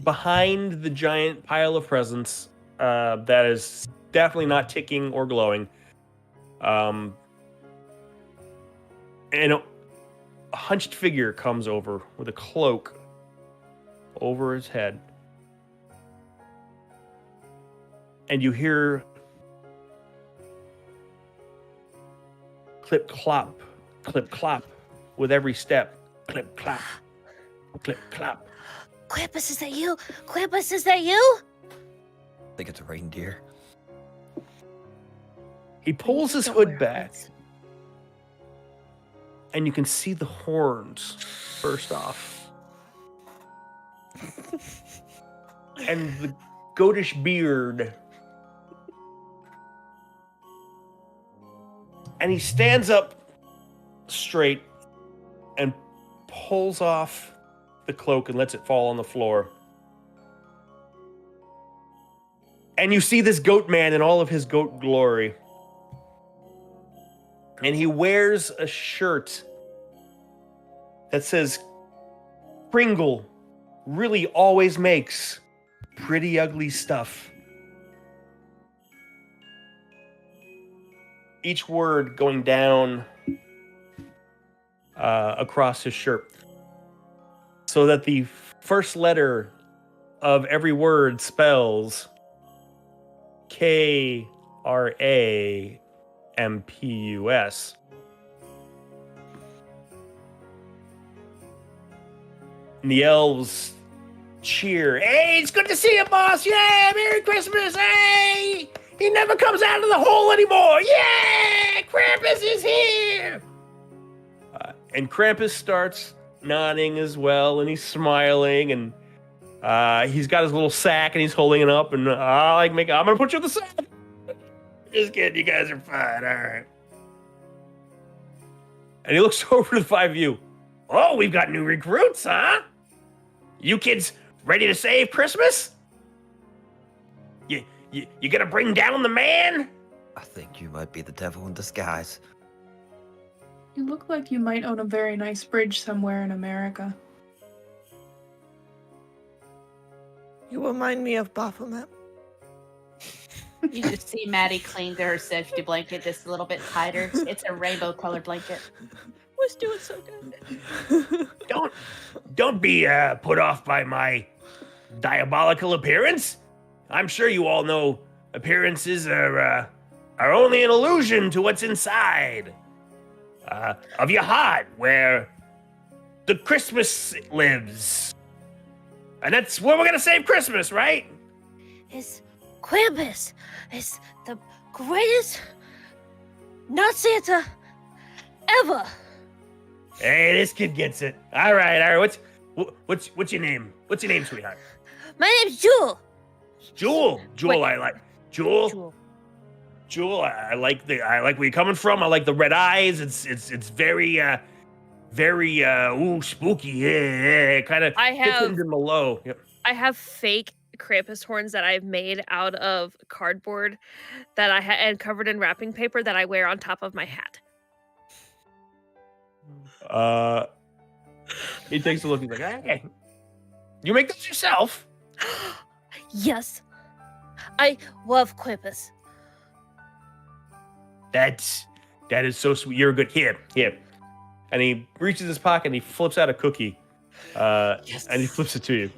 behind the giant pile of presents, that is definitely not ticking or glowing, and a hunched figure comes over with a cloak over his head. And you hear clip clop with every step. Clip clop, clip clop. Krampus, is that you? Krampus, is that you? I think it's a reindeer. He pulls his Don't hood wear back, hoods. and you can see the horns first off. And the goatish beard. And he stands up straight and pulls off the cloak and lets it fall on the floor. And you see this goat man in all of his goat glory. And he wears a shirt that says, Cringle really always makes pretty ugly stuff. Each word going down across his shirt. So that the first letter of every word spells Krampus. And the elves cheer. Hey, it's good to see you, boss. Yeah, Merry Christmas. Hey, he never comes out of the hole anymore. Yeah, Krampus is here. And Krampus starts nodding as well, and he's smiling, and he's got his little sack, and he's holding it up, and I'm gonna put you in the sack. Just kidding, you guys are fine. All right. And he looks over to the five of you. Oh, we've got new recruits, huh? You kids ready to save Christmas? You gonna bring down the man? I think you might be the devil in disguise. You look like you might own a very nice bridge somewhere in America. You remind me of Baphomet. You just see Maddie cling to her safety blanket just a little bit tighter. It's a rainbow colored blanket. Was doing so good. Don't be put off by my diabolical appearance. I'm sure you all know appearances are only an illusion to what's inside of your heart, where the Christmas lives. And that's where we're gonna save Christmas, right? It's Krampus. It's the greatest not Santa ever. Hey, this kid gets it. All right. What's your name? What's your name, sweetheart? My name's Jewel. Jewel. Wait. I like Jewel. Jewel. I like where you're coming from. I like the red eyes. It's very spooky. Yeah. Kind of. I have Mallow. Yep. I have fake Krampus horns that I've made out of cardboard that I and covered in wrapping paper that I wear on top of my hat. He takes a look. He's like, "Hey, you make those yourself?" Yes. I love Krampus. That is so sweet. You're a good here. And he reaches his pocket and he flips out a cookie. Yes. And he flips it to you.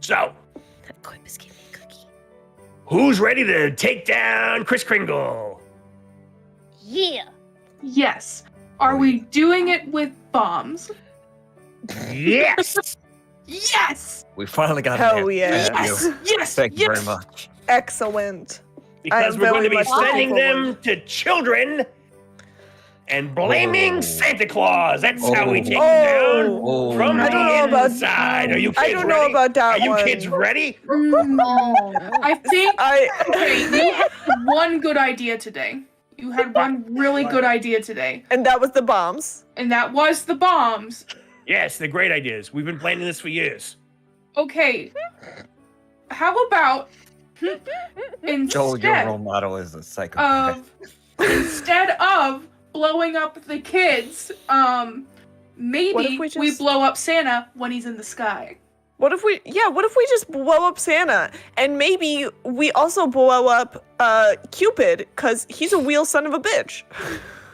So, Krampus gave me a cookie. who's ready to take down Kris Kringle? Yeah. Yes. Are we doing it with bombs? Yes. Yes! We finally got Hell it. yeah. Yes! Yes! Thank you yes! very much. Excellent. Because I we're going to very be much sending looking them to children and blaming Oh. Santa Claus. That's how we take them Oh. down Oh. from I the don't know about- inside. Are you kids I don't know ready? about that Are you one. kids ready? No. I think okay, you I had one good idea today. You had one really good idea today. and that was the bombs. And that was the bombs. Yes, they're great ideas. We've been planning this for years. Okay. How about Joel, your role instead model is a psychopath. instead of blowing up the kids, What maybe if we we just- blow up Santa when he's in the sky. What if we just blow up Santa and maybe we also blow up Cupid because he's a real son of a bitch.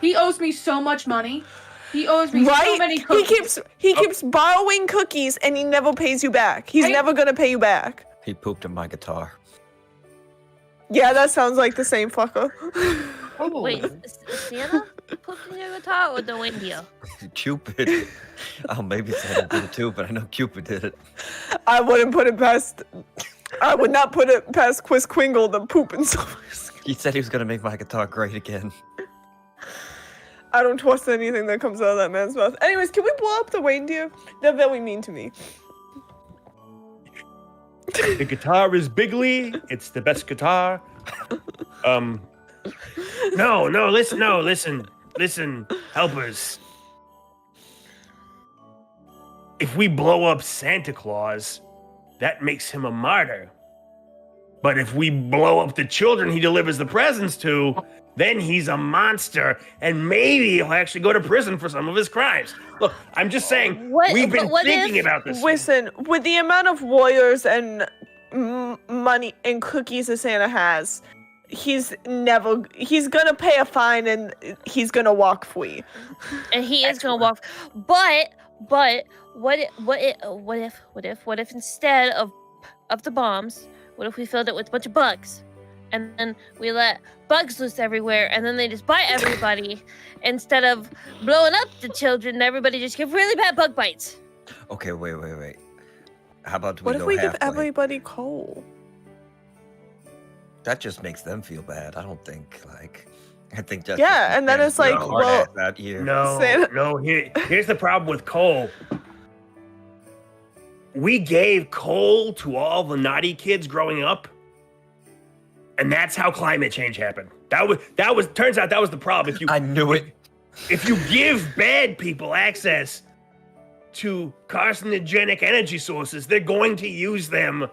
He owes me so much money. He owes me so Right? many cookies. He keeps borrowing cookies and he never pays you back. He's Right? never gonna pay you back. He pooped in my guitar. Yeah, that sounds like the same fucker. Wait, Santa pooped in your guitar or the reindeer? Cupid. Oh, maybe Santa did it too, but I know Cupid did it. I would not put it past Kris Kringle to poop in someone's. He said he was gonna make my guitar great again. I don't trust anything that comes out of that man's mouth. Anyways, can we blow up the reindeer? They're very mean to me. The guitar is bigly. It's the best guitar. Listen, helpers. If we blow up Santa Claus, that makes him a martyr. But if we blow up the children he delivers the presents to, then he's a monster, and maybe he'll actually go to prison for some of his crimes. Look, I'm just saying, we've been thinking about this. Listen, with the amount of warriors and money and cookies that Santa has, he's gonna pay a fine and he's gonna walk free. And he is gonna walk. But what if instead of the bombs, what if we filled it with a bunch of bugs, and then we let bugs loose everywhere, and then they just bite everybody instead of blowing up the children? Everybody just get really bad bug bites. Okay, wait. How about we What if go we halfway? give everybody coal? That just makes them feel bad. I don't think, I think just Yeah, and then it's like, well, that year. No. Here's the problem with coal. We gave coal to all the naughty kids growing up, and that's how climate change happened. Turns out that was the problem. I knew it. If you give bad people access to carcinogenic energy sources, they're going to use them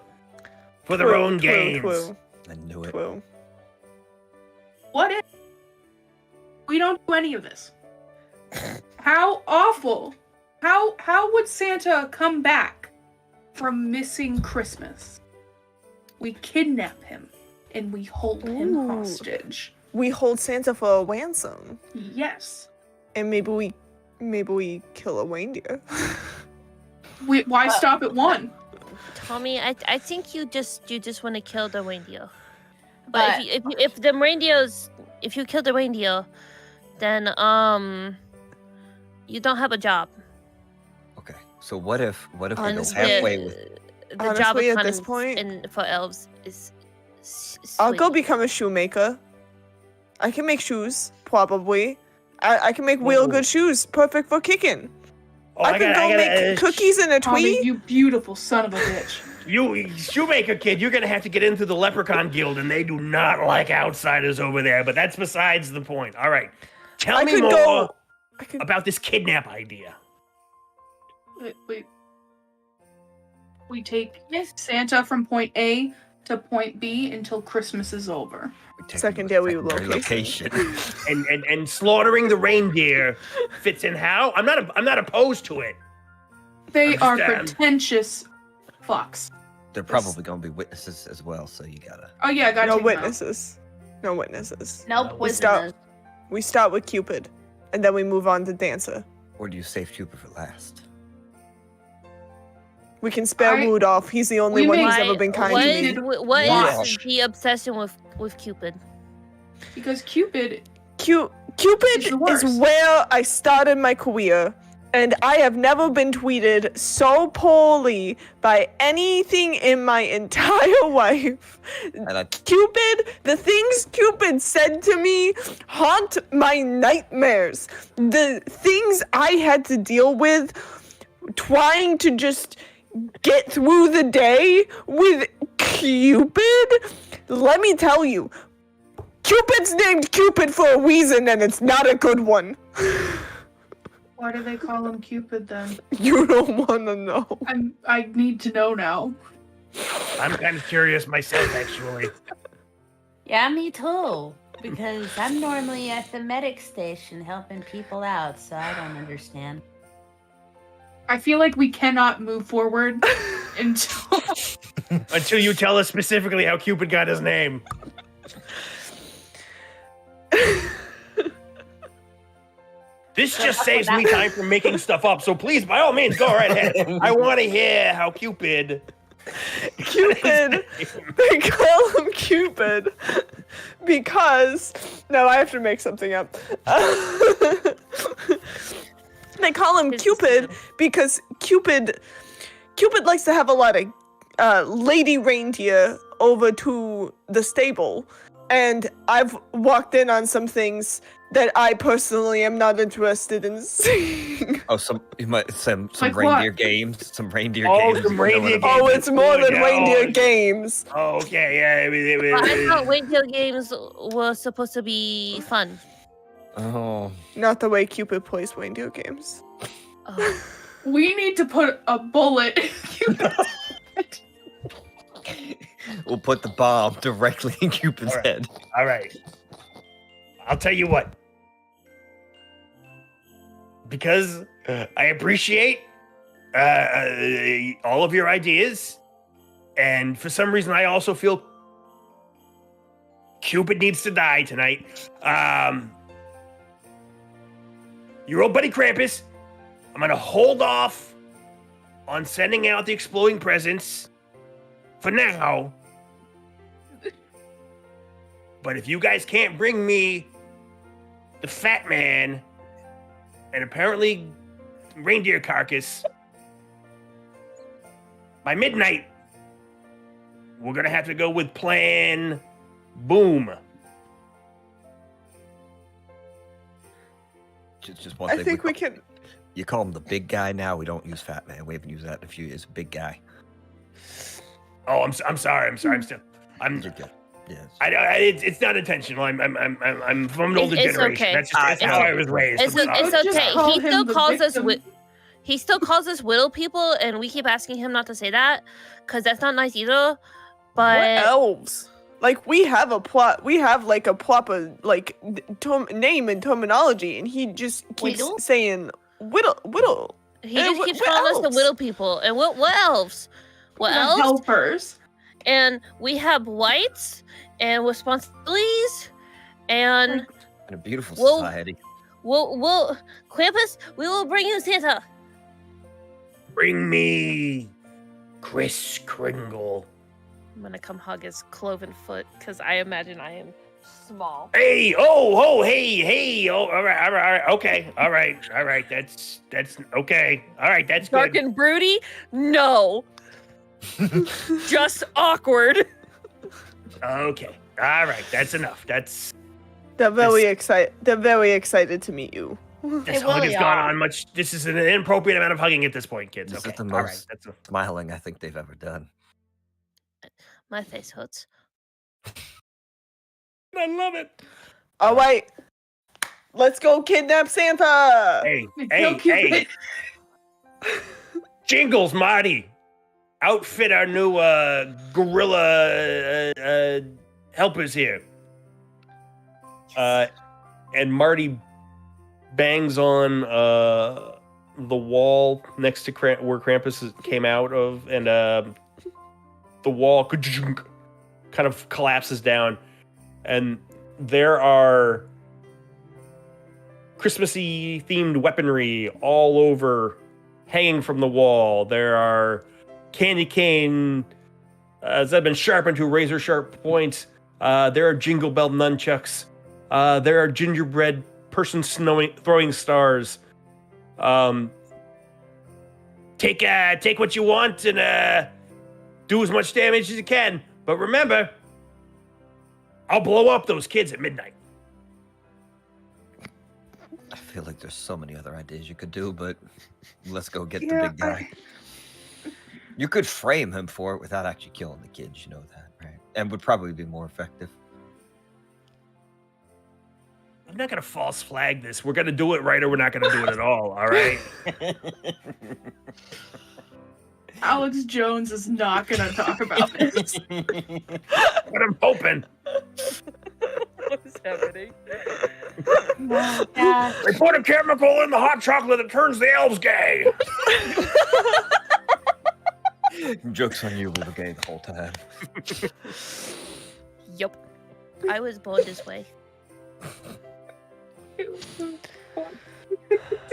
for their own gains. I knew it. True. What if we don't do any of this? How awful. How would Santa come back from missing Christmas? We kidnap him and we hold him Ooh. hostage. We hold Santa for a ransom, Yes. and maybe we kill a reindeer. Why stop at one? Tommy, I think you just want to kill the reindeer. But if you kill the reindeer, then you don't have a job. Okay, so what if we go Honestly, halfway with? The job Honestly, of at this hunting point, and for elves is I'll go sweet. become a shoemaker. I can make shoes, probably. I can make real good shoes, perfect for kicking. I can go make cookies in a Tommy, tweet. you beautiful son of a bitch. You shoemaker kid, you're gonna have to get into the Leprechaun Guild, and they do not like outsiders over there. But that's besides the point. All right, tell me more about this kidnap idea. We take Santa from point A to point B until Christmas is over. Secondary location. and slaughtering the reindeer fits in how? I'm not opposed to it. They are Understand. pretentious fucks. They're probably going to be witnesses as well, so you gotta. Oh yeah, I got No witnesses. No witnesses. No We start. poisoners. We start with Cupid, and then we move on to Dancer. Or do you save Cupid for last? We can spare Rudolph. He's the only We one may- who's ever been kind What to me. what Watch. is the obsession with Cupid? Because Cupid Cupid It's the is worst. where I started my career, and I have never been tweeted so poorly by anything in my entire life. Cupid, the things Cupid said to me haunt my nightmares. The things I had to deal with trying to just get through the day with Cupid. Let me tell you, Cupid's named Cupid for a reason, and it's not a good one. Why do they call him Cupid then? You don't want to know. I need to know now. I'm kind of curious myself, actually. Yeah, me too. Because I'm normally at the medic station helping people out, so I don't understand. I feel like we cannot move forward Until you tell us specifically how Cupid got his name. This just saves me time from making stuff up, so please, by all means, go right ahead. I want to hear how Cupid... Cupid. They call him Cupid because... No, I have to make something up. They call him Cupid because Cupid likes to have a lot of lady reindeer over to the stable. And I've walked in on some things that I personally am not interested in seeing. Oh, some Like reindeer what? games. Some reindeer Oh, games. some you know reindeer what I'm- Oh, it's more than Yeah, reindeer oh, games. Oh, okay, yeah. But I thought reindeer games were supposed to be fun. Oh. Not the way Cupid plays reindeer games. Oh. We need to put a bullet in We'll put the bomb directly in Cupid's Alright. head. All right. I'll tell you what. Because I appreciate all of your ideas, and for some reason I also feel Cupid needs to die tonight. Your old buddy Krampus, I'm gonna hold off on sending out the exploding presents for now. But if you guys can't bring me the fat man and apparently reindeer carcass by midnight, we're gonna have to go with plan boom. Just one I thing. think we can. You call him the big guy now. We don't use fat man. We haven't used that in a few years. Big guy. Oh, I'm sorry. I'm still. You're good. Yes. It's not intentional. I'm from an older It's generation. okay. That's just that's how I was raised. It's, I'm sorry. it's Just okay. call He him still the calls us victim. he still calls us widow people, and we keep asking him not to say that because that's not nice either. What But elves? Like we have a plot. We have like a proper like name and terminology, and he just keeps Whittle? saying whittle. he just keeps what calling us the elves? widow people. And what elves? What The elves? helpers. And we have whites and responsibilities, and In a beautiful Well- society. we'll Krampus, we will bring you Santa. Bring me Chris Kringle. I'm gonna come hug his cloven foot because I imagine I am small. Hey, hey, oh, all right, okay, all right, that's okay, all right, that's Dark good. and broody? No. Just awkward. Okay, all right, that's enough. That's They're very excited. They're very excited to meet you. this They hug really has gone are. on much. This is an inappropriate amount of hugging at this point, kids. This is Okay, the all right, most- that's Smiling I think they've ever done. My face hurts. I love it. All right, let's go kidnap Santa. Hey, Go Cupid. Jingles, Marty, outfit our new gorilla helpers here. And Marty bangs on the wall next to where Krampus came out of, and the wall kind of collapses down, and there are Christmassy themed weaponry all over, hanging from the wall. There are candy cane that have been sharpened to razor sharp points. There are jingle bell nunchucks. There are gingerbread person throwing stars. Take what you want and do as much damage as you can. But remember, I'll blow up those kids at midnight. I feel like there's so many other ideas you could do, but let's go get the Yeah, big guy. You could frame him for it without actually killing the kids, you know that, right? And would probably be more effective. I'm not gonna false flag this. We're gonna do it right, or we're not gonna do it at all. All right. Alex Jones is not gonna talk about this. But I'm hoping. What is happening? Oh, gosh. They put a chemical in the hot chocolate that turns the elves gay. Joke's on you, we were gay the whole time. Yup. I was born this way.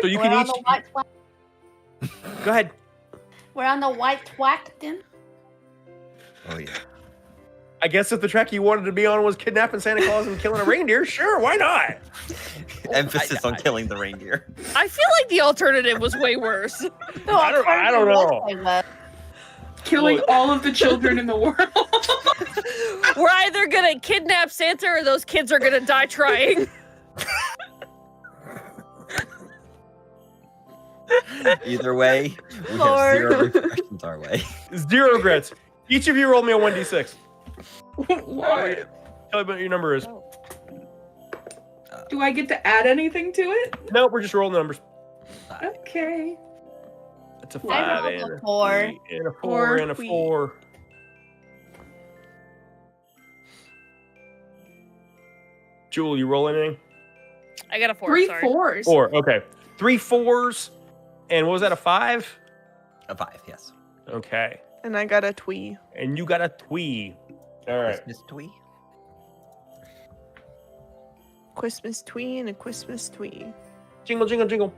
So you We're can on each the white twack. go ahead. We're on the white twack then. Oh yeah. I guess if the track you wanted to be on was kidnapping Santa Claus and killing a reindeer, sure, why not? Emphasis on killing the reindeer. I feel like the alternative was way worse. No, I don't know. They were. Killing all of the children in the world. We're either gonna kidnap Santa or those kids are gonna die trying. Either way, we have 4. 0 repercussions our way. 0 regrets. Each of you roll me a 1d6. Why? Tell me what your number is. Do I get to add anything to it? No, we're just rolling the numbers. Okay. It's a I 5 rolled and a a 4. 3 and a 4 and a 4. Jewel, you roll anything? I got a 4. 3 sorry. 4s. 4. Okay. 3 4s. And what was that? A 5? A 5, yes. Okay. And I got a twee. And you got a twee. All right. Christmas twee. Christmas twee and a Christmas twee. Jingle, jingle, jingle.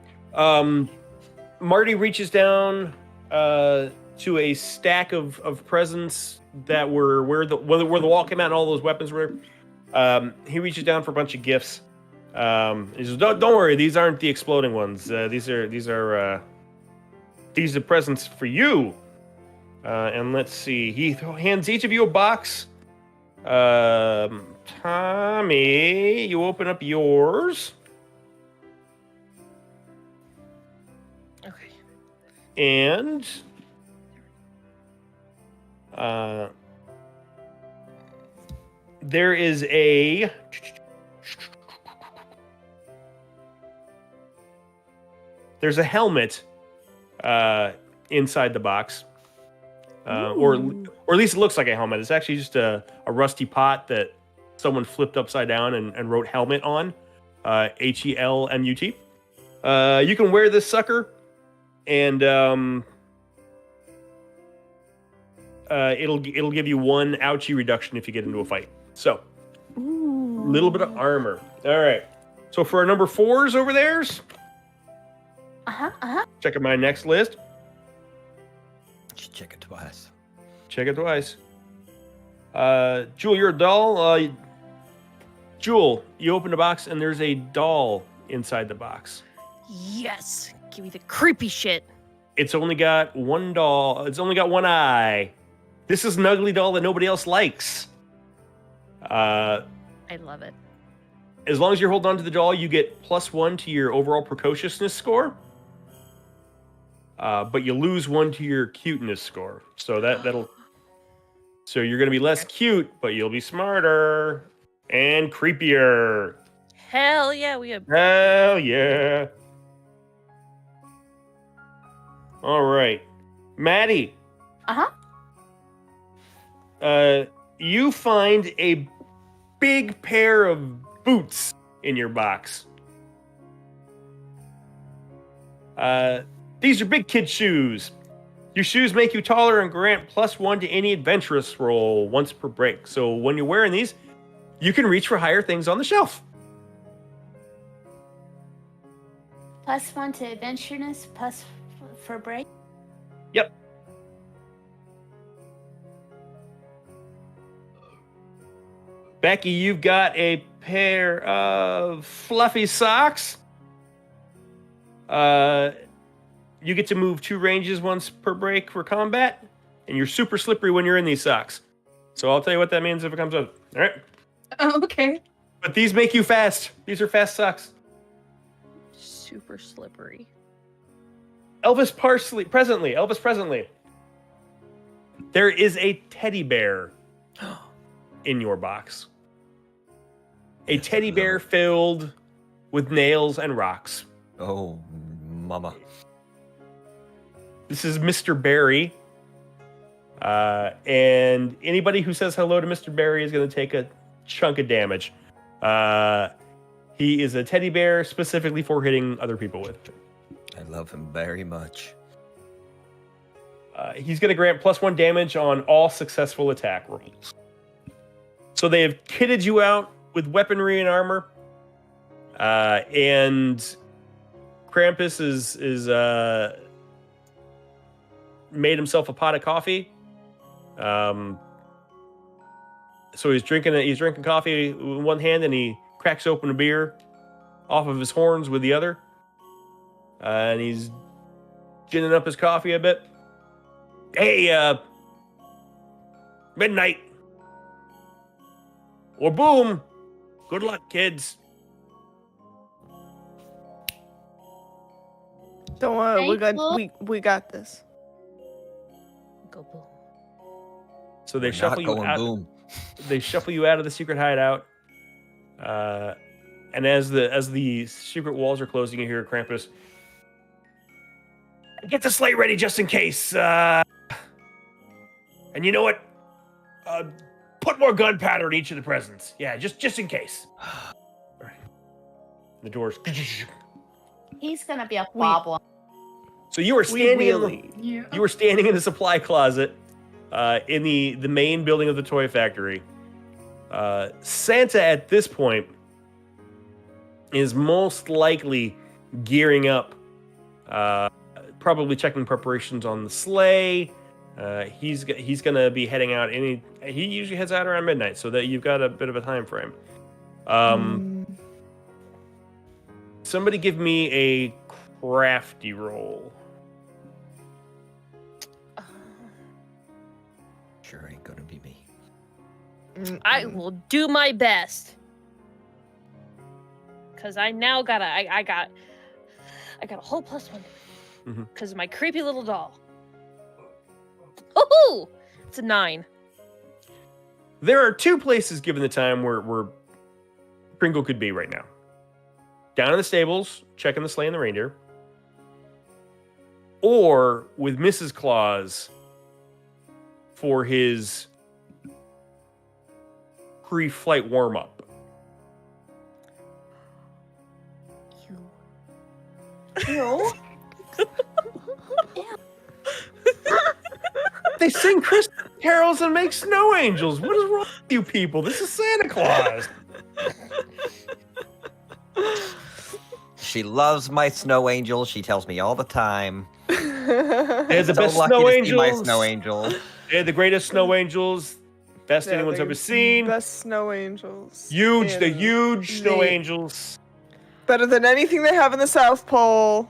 Marty reaches down to a stack of presents that were where the wall came out and all those weapons were. He reaches down for a bunch of gifts. He says, "Don't worry, these aren't the exploding ones. These are presents for you." And let's see. He hands each of you a box. Tommy, you open up yours. Okay. And there is there's a helmet inside the box. Or at least it looks like a helmet. It's actually just a rusty pot that someone flipped upside down and wrote helmet on. HELMUT. You can wear this sucker, and it'll give you 1 ouchie reduction if you get into a fight. So, a little bit of armor. All right. So for our number 4s over there's, checking my next list. Just check it twice. Check it twice. Jewel, you're a doll. Jewel, you open the box and there's a doll inside the box. Yes. Give me the creepy shit. It's only got 1 doll. It's only got 1 eye. This is an ugly doll that nobody else likes. I love it. As long as you're holding on to the doll, you get +1 to your overall precociousness score. But you lose 1 to your cuteness score. So that'll. So you're gonna be less cute, but you'll be smarter and creepier. Hell yeah, we have. Hell yeah! All right, Maddie. You find a big pair of boots in your box. These are big kid shoes. Your shoes make you taller and grant +1 to any adventurous roll once per break. So when you're wearing these, you can reach for higher things on the shelf. +1 to adventureness, plus for break. Yep. Becky, you've got a pair of fluffy socks. You get to move 2 ranges once per break for combat, and you're super slippery when you're in these socks. So I'll tell you what that means if it comes up. All right. Oh, okay. But these make you fast. These are fast socks. Super slippery. Elvis presently. There is a teddy bear in your box. A teddy bear filled with nails and rocks. Oh, mama. This is Mr. Barry. And anybody who says hello to Mr. Barry is going to take a chunk of damage. He is a teddy bear specifically for hitting other people with. I love him very much. He's going to grant +1 damage on all successful attack rolls. So they have kitted you out with weaponry and armor. And Krampus is made himself a pot of coffee. So he's drinking coffee with one hand, and he cracks open a beer off of his horns with the other. And he's ginning up his coffee a bit. Hey, midnight. Or boom. Good luck, kids. Don't worry, Thankful. we got this. Go boom. So they We're shuffle not you going out. boom. They shuffle you out of the secret hideout. And as the secret walls are closing, you hear Krampus. Get the sleigh ready just in case. And you know what? Put more gunpowder in each of the presents. Yeah, just in case. All right. The doors. He's gonna be a problem. So you were standing Yeah. you were standing in the supply closet in the main building of the toy factory. Santa at this point is most likely gearing up, probably checking preparations on the sleigh. He's gonna be heading out. He usually heads out around midnight, so that you've got a bit of a time frame. Somebody give me a crafty roll. Sure ain't gonna be me. I will do my best. Cause I now got I got a whole +1 because of my creepy little doll. Oh, it's a 9. There are 2 places, given the time, where Cringle could be right now. Down in the stables, checking the sleigh and the reindeer. Or with Mrs. Claus for his pre-flight warm-up. Ew. They sing Christmas carols and make snow angels. What is wrong with you people? This is Santa Claus. She loves my snow angel. She tells me all the time. They're the So best lucky snow to see angels. my snow angel. They're the greatest snow angels. Best Yeah, anyone's they're ever seen. Best snow angels. Huge, the in huge snow the- angels. Better than anything they have in the South Pole.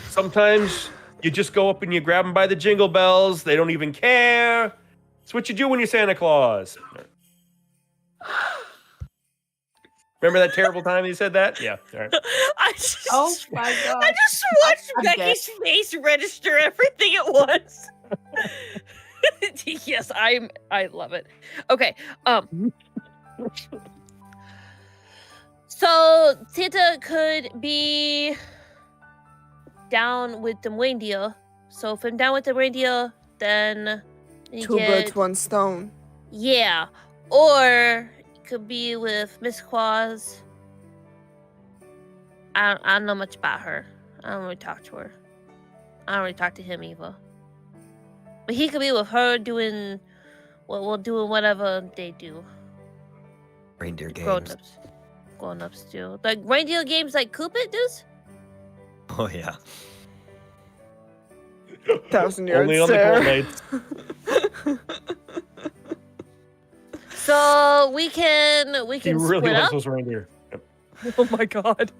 Sometimes you just go up and you grab them by the jingle bells. They don't even care. It's what you do when you're Santa Claus. Remember that terrible time you said that? Yeah. All right. Oh my god. I just watched I'm dead. Becky's face register everything at once. Yes, I love it. Okay. So Santa could be down with the reindeer. So if I'm down with the reindeer, then you 2 get, birds, 1 stone. yeah. Or it could be with Miss Claus. I don't know much about her. I don't really talk to her. I don't really talk to him either. But he could be with her doing doing whatever they do. Reindeer games. Grown-ups do. Like reindeer games like Cupid does? Oh yeah. 1,000-yard Only on the stare. cold nights. So we can He really split loves up. those reindeer. Yep. Oh my god.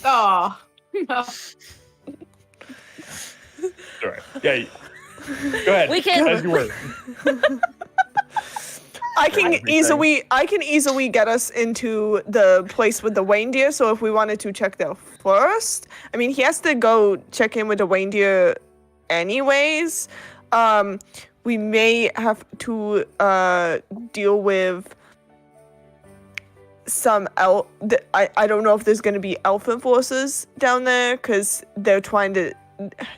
Oh no. All right. Yeah. Go ahead. We can- As you were. I can Everything. easily get us into the place with the reindeer. So if we wanted to check there first, I mean, he has to go check in with the reindeer anyways. We may have to deal with some I don't know if there's going to be elf enforcers down there because they're trying to.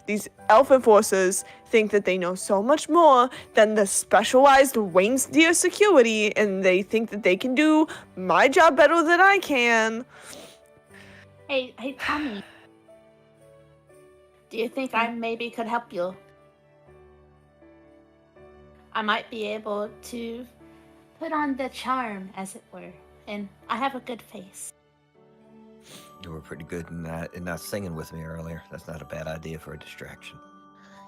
These elf enforcers think that they know so much more than the specialized reindeer security, and they think that they can do my job better than I can. Hey, Tommy. Do you think I maybe could help you? I might be able to put on the charm, as it were, and I have a good face. You were pretty good in that singing with me earlier. That's not a bad idea for a distraction.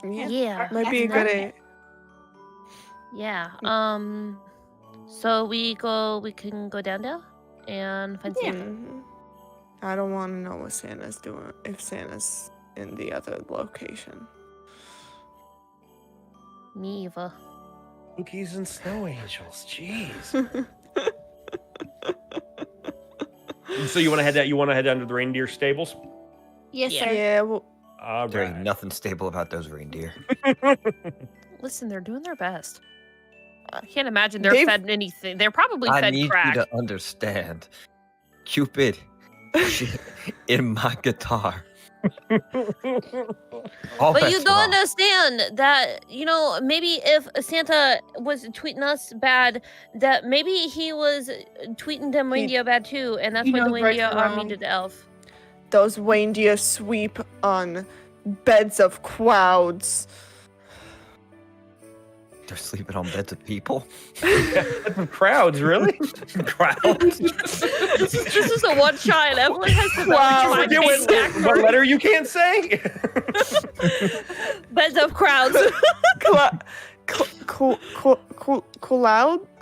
Yeah. Might be a good idea. Yeah. So we can go down there and find Santa. Mhm. I don't want to know what Santa's doing if Santa's in the other location. Me either. Cookies and snow angels. Jeez. So you want to head that? You want to head down to the reindeer stables? Yes, Yeah. sir. Yeah, well, All There ain't right. nothing stable about those reindeer. Listen, they're doing their best. I can't imagine they're They've- fed anything. They're probably I fed need crack. you to understand. Cupid in my guitar. All But bets you are don't off. understand that, maybe if Santa was tweeting us bad, that maybe he was tweeting them reindeer bad too, and that's He why the knows right reindeer from are wrong. mean to the elf. those reindeer sweep on beds of clouds. They're sleeping on beds of people. Crowds, really? Crowds. This is a one shot. Evelyn has to Wow. try Forget to take back what her letter you can't say? beds of crowds.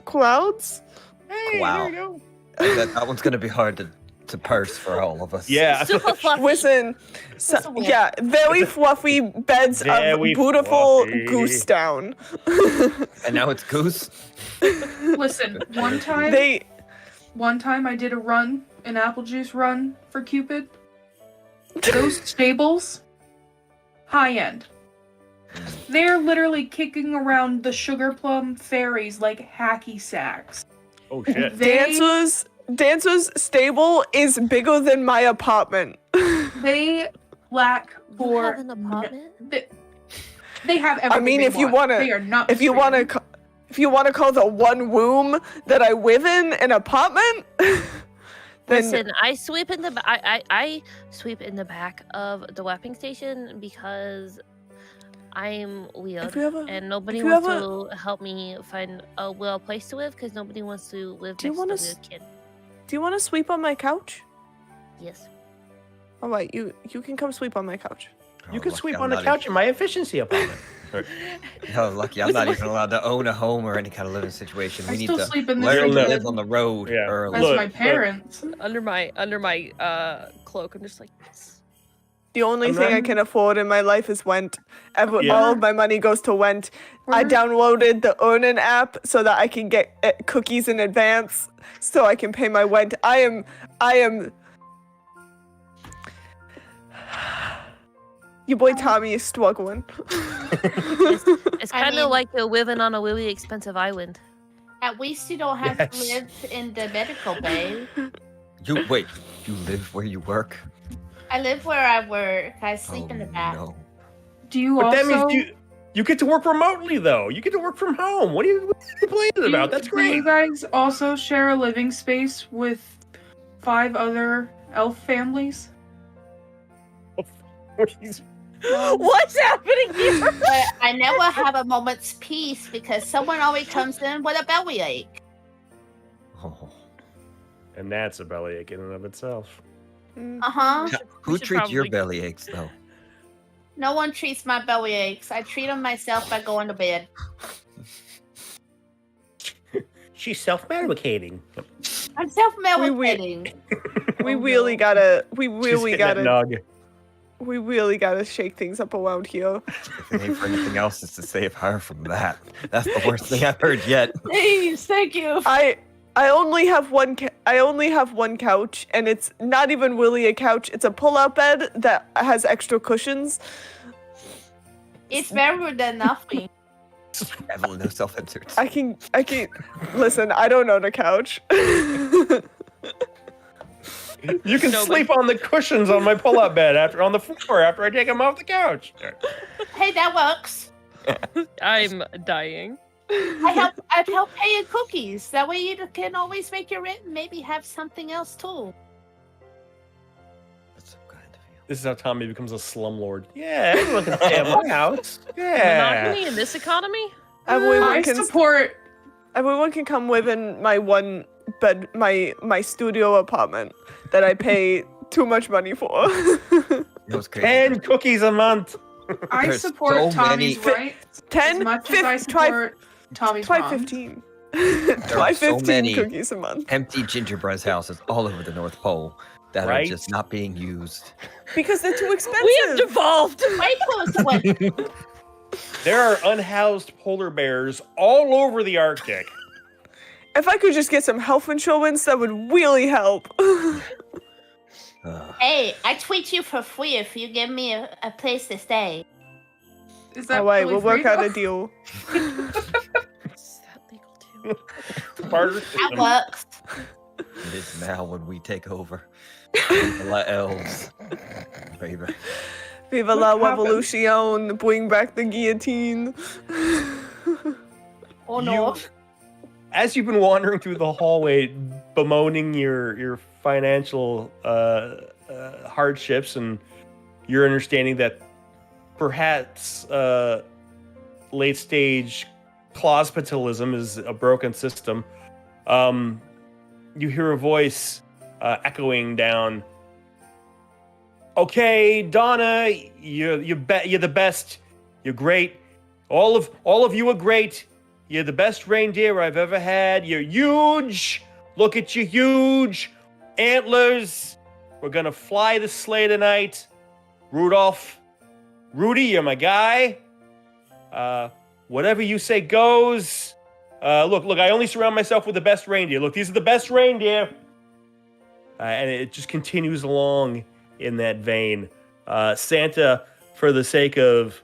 Clouds? Hey, Wow. there you go. that one's gonna be hard to parse for all of us. Yeah. Super fluffy. Listen, That's a weird- yeah, very fluffy beds Very of beautiful fluffy. goose down. And now it's Goose. Listen, one time I did a run, an apple juice run for Cupid. Those stables, high end. They're literally kicking around the sugar plum fairies like hacky sacks. Oh shit. Dancer's stable is bigger than my apartment. They lack You for. have an apartment? They have everything. I mean, they if you want. wanna- they are not. If you want to, call the one room that I live in an apartment, then Listen, I sweep in the I sweep in the back of the weapon station because I'm weird if you ever, and nobody if you wants ever- to help me find a real place to live because nobody wants to live Do you next wanna to a s- weird kid. do you want to sleep on my couch? Yes. All right, you can come sleep on my couch. You can lucky sweep I'm on the not couch in my efficiency apartment. Oh, lucky I'm not even allowed to own a home or any kind of living situation. I We need still to sleep in this learn to bed. live on the road Yeah. early. That's Look, my look. parents. Under my cloak, I'm just like yes. The only I'm thing I not- can afford in my life is rent. Yeah. All of my money goes to rent. I downloaded the Earnin app so that I can get cookies in advance, so I can pay my rent. I am. Your boy Tommy is struggling. It's I kind of mean- like you're living on a really expensive island. At least you don't have to Yes. live in the medical bay. You wait. You live where you work? I live where I work. I sleep Oh, in the back. no. Do you But also? that means you get to work remotely, though. You get to work from home. What are you complaining about? That's Do you great. guys also share a living space with 5 other elf families? What's happening here? But I never have a moment's peace because someone always comes in with a bellyache. Oh. And that's a bellyache in and of itself. Uh-huh. Who should treats your probably- belly aches though? No one treats my bellyaches. I treat them myself by going to bed. She's self-medicating. I'm self-medicating. We really gotta. We She's really getting that gotta. nug. We really gotta shake things up around here. If it ain't for anything else, it's to save her from that. That's the worst thing I've heard yet. Please, thank you. I only have one. I only have one couch, and it's not even really a couch. It's a pull-out bed that has extra cushions. It's better than nothing. Evelyn, no self-inserts. I can. Listen, I don't own a couch. You can No, sleep on the cushions on my pull-up bed on the floor after I take them off the couch. Hey, that works. I'm dying. I'd help pay you cookies. That way you can always make your rent and maybe have something else too. That's so kind of you. This is how Tommy becomes a slumlord. Yeah, everyone can stay at my house. Yeah. Monogamy in this economy? Everyone can. support. Everyone can come live in my one bed, my studio apartment that I pay too much money for. You know what's crazy? 10 cookies a month. I There's support so Tommy's many- rights 10, as much as I 15, try, support Tommy's try mom. 15. There Try are so 15 many cookies a month. empty gingerbread houses all over the North Pole that Right? are just not being used. Because they're too expensive. We have devolved. Wait till it's There are unhoused polar bears all over the Arctic. If I could just get some health insurance, that would really help. Hey, I tweet you for free if you give me a place to stay. Is that All right, really we'll work free, out though? a deal. Is that legal too? Barter That system. works. It is now when we take over. Viva elves. Baby. Viva What la happened? revolution, bring back the guillotine. Oh no. As you've been wandering through the hallway, bemoaning your financial hardships, and you're understanding that perhaps late stage Clauspitalism is a broken system, you hear a voice echoing down. Okay, Donna, you're the best. You're great. All of you are great. You're the best reindeer I've ever had. You're huge. Look at you, huge antlers. We're gonna fly the sleigh tonight. Rudolph, Rudy, you're my guy. Whatever you say goes. Look, I only surround myself with the best reindeer. Look, these are the best reindeer. And it just continues along in that vein. Santa, for the sake of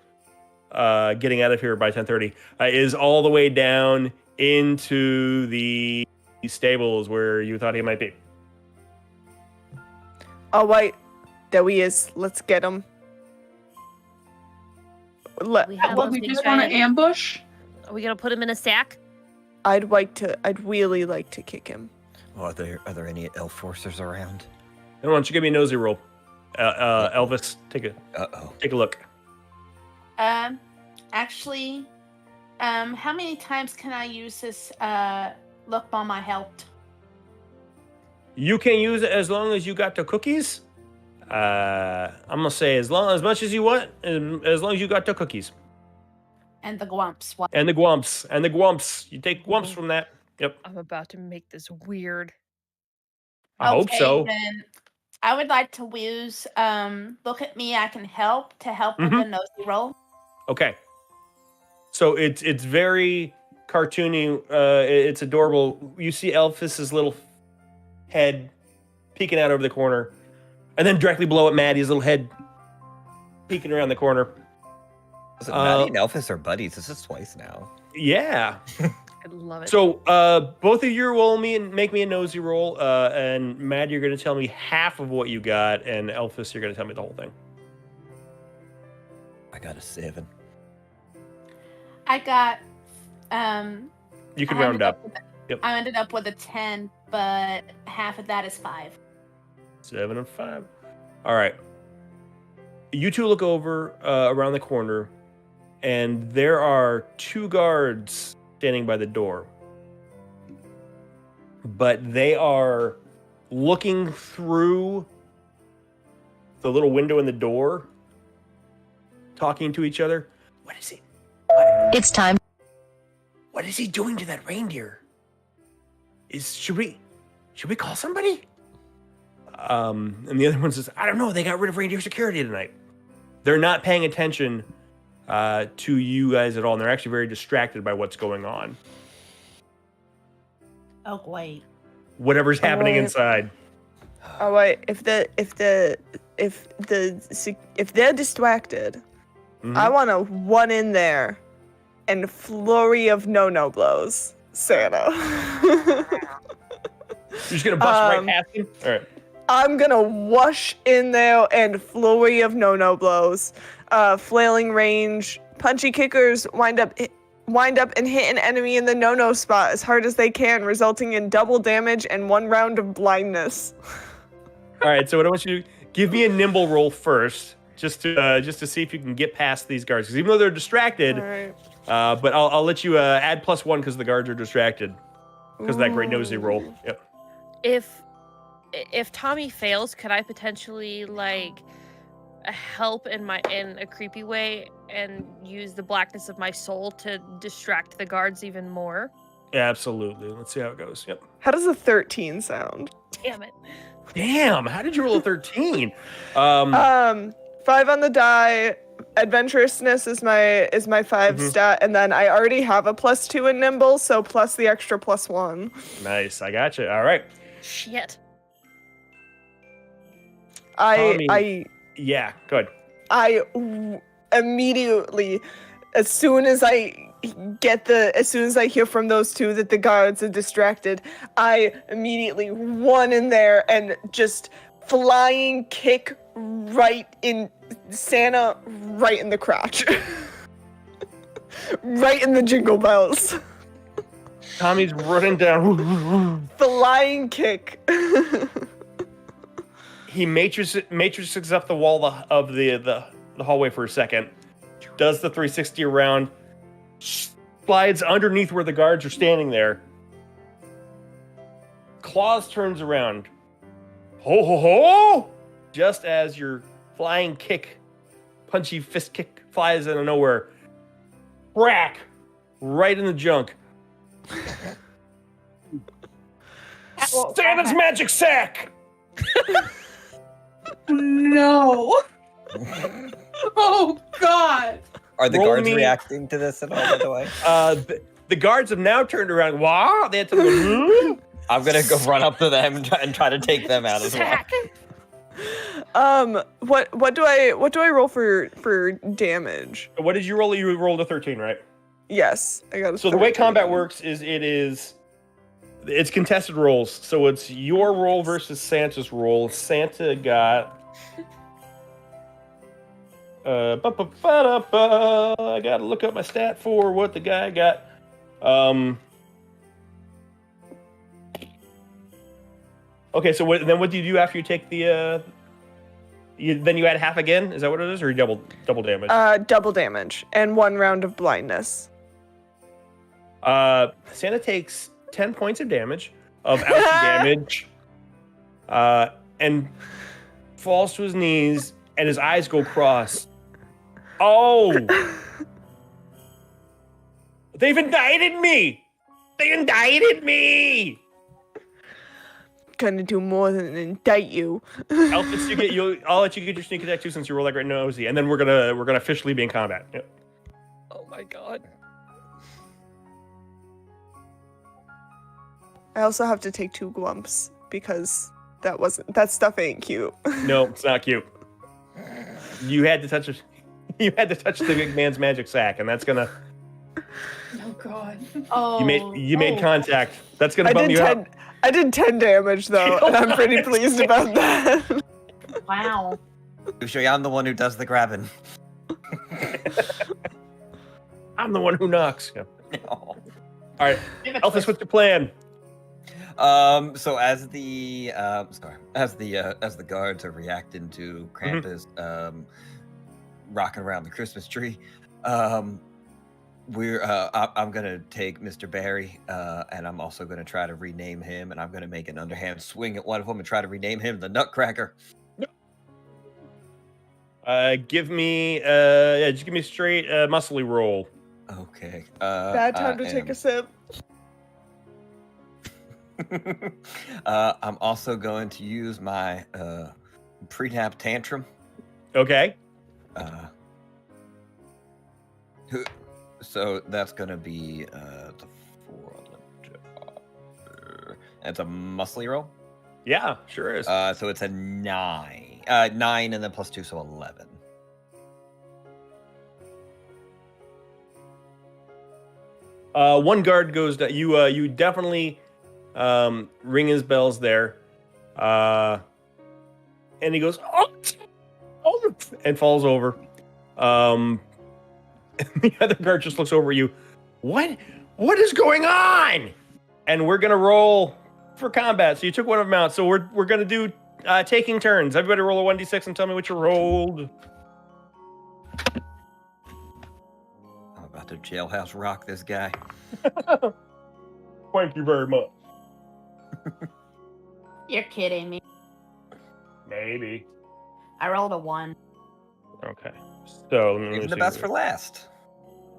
getting out of here by 10:30, is all the way down into the stables where you thought he might be. All right, there he is. Let's get him. We have What, those we things just want to ready. ambush? Are we gonna put him in a sack? I'd really like to kick him. Oh, are there any elf forcers around? Why don't you give me a nosy roll? Elvis, take a look. Actually, how many times can I use this look bomb I helped? You can use it as long as you got the cookies. I'm gonna say as much as you want, as long as you got the cookies. And the gwumps. What? And the gwumps. You take gwumps from that. Yep. I'm about to make this weird. I hope so. Then I would like to use look at me, I can help with the nosy roll. Okay. So it's very cartoony. It's adorable. You see Elphys's little head peeking out over the corner, and then directly below it, Maddie's little head peeking around the corner. Is it Maddie and Elphys are buddies? This is twice now. Yeah. I love it. So both of you roll me and make me a nosy roll, and Maddie, you're going to tell me half of what you got, and Elphys, you're going to tell me the whole thing. I got a 7. I got You can I round ended up. with Yep. I ended up with a 10, but half of that is 5. 7 and 5. All right. You two look over around the corner, and there are 2 guards standing by the door. But they are looking through the little window in the door, talking to each other. What is he? It's time. What is he doing to that reindeer? Should we call somebody? And the other one says, I don't know. They got rid of reindeer security tonight. They're not paying attention to you guys at all. And they're actually very distracted by what's going on. Oh wait. Whatever's happening Alright. inside. All right, if they're distracted, Mhm. I want to run in there and flurry of no blows Santa. You're just going to bust right past him? All right. I'm gonna whoosh in there and flurry of no blows, flailing range, punchy kickers wind up and hit an enemy in the no spot as hard as they can, resulting in double damage and 1 round of blindness. All right, so what I want you to give me a nimble roll first, just to see if you can get past these guards. Because even though they're distracted, All right. but I'll let you add +1 because the guards are distracted because of that great nosy roll. Yep. If Tommy fails, could I potentially like help in a creepy way and use the blackness of my soul to distract the guards even more? Yeah, absolutely. Let's see how it goes. Yep. How does a 13 sound? Damn it. Damn, how did you roll a 13? 5 on the die, adventurousness is my 5 stat, and then I already have a +2 in nimble, so plus the extra +1. Nice. I got you. All right. Shit. Yeah, good. Immediately, as soon as I hear from those two that the guards are distracted, I immediately run in there and just flying kick right in Santa, right in the crotch. Right in the jingle bells. Tommy's running down. Flying kick. He matrices up the wall of the hallway for a second, does the 360 around, slides underneath where the guards are standing there. Claws turns around. Ho ho ho! Just as your flying kick, punchy fist kick flies out of nowhere. Crack! Right in the junk. Santa's magic sack! No. Oh God. Are the Roll guards me- reacting to this at all, by the way? The guards have now turned around. Wow! They had to go. I'm gonna go run up to them and try to take them out as well. What do I roll for damage? What did you roll? You rolled a 13, right? Yes, I got a So the way 13. combat works is it's contested rolls. So it's your roll versus Santa's roll. Santa got I gotta look up my stat for what the guy got. Okay, so what do you do after you take the then you add half again? Is that what it is, or you double damage? Double damage and 1 round of blindness. Santa takes 10 points of damage, of ouchie damage, and falls to his knees, and his eyes go cross. Oh! They've indicted me! They indicted me! Gonna do more than indict you. I'll let you get your sneak attack too, since you roll like right nosy, and then we're gonna officially be in combat. Yep. Oh my God. I also have to take 2 glumps because that stuff ain't cute. No, it's not cute. You had to touch it. You had to touch the big man's magic sack, and that's gonna. Oh God. Oh, You made contact. That's gonna bum you out. I did 10 damage though, and I'm pretty pleased about that. Wow. Usually I'm the one who does the grabbing. I'm the one who knocks. Yeah. No. All right, Elphys, what's your plan? So as the guards are reacting to Krampus rocking around the Christmas tree, I'm gonna take Mr. Barry, and I'm also gonna try to rename him, and I'm gonna make an underhand swing at one of them and try to rename him the Nutcracker. Give me just give me a straight muscly roll. Okay. Bad time to take a sip. I'm also going to use my pre-nap tantrum. Okay. So that's gonna be the 4. It's a muscly roll. Yeah, sure is. So it's a 9. 9 and then +2, so 11. One guard goes down. You definitely ring his bells there, and he goes oh, and falls over. And the other guard just looks over at you. What is going on? And we're gonna roll for combat. So you took one of them out. So we're gonna do taking turns. Everybody roll a 1d6 and tell me what you rolled. I'm about to jailhouse rock this guy. Thank you very much. You're kidding me. Maybe. I rolled a 1. Okay. So let me Even the see. best for last.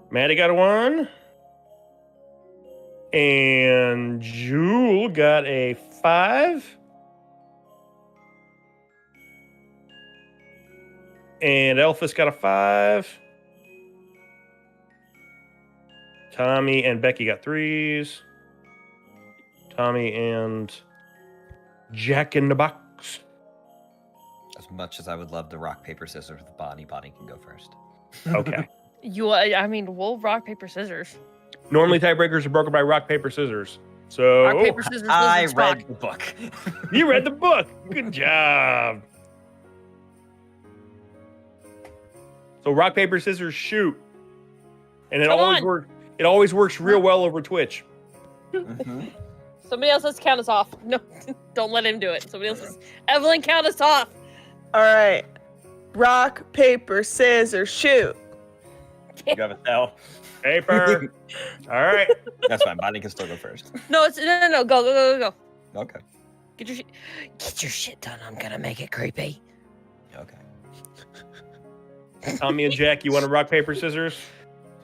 Maddie got a 1. And Jewel got a 5. And Elphys got a 5. Tommy and Becky got 3s. Tommy and Jack in the Box. As much as I would love to rock, paper, scissors with Bonnie, Bonnie can go first. Okay. We'll rock, paper, scissors. Normally tiebreakers are broken by rock, paper, scissors. So Rock, paper, scissors, I lizard, read Spock. the book. you read the book. Good job. So rock, paper, scissors, shoot. And it Come always on. works. It always works real well over Twitch. Mhm. Somebody else has to count us off. No, don't let him do it. Somebody else has... Evelyn, count us off. All right. Rock, paper, scissors, shoot. You have a tell. Paper. All right. That's fine. Bonnie can still go first. No, no. Go. Okay. Get your shit done. I'm gonna make it creepy. Okay. Tommy and Jack, you want to rock, paper, scissors?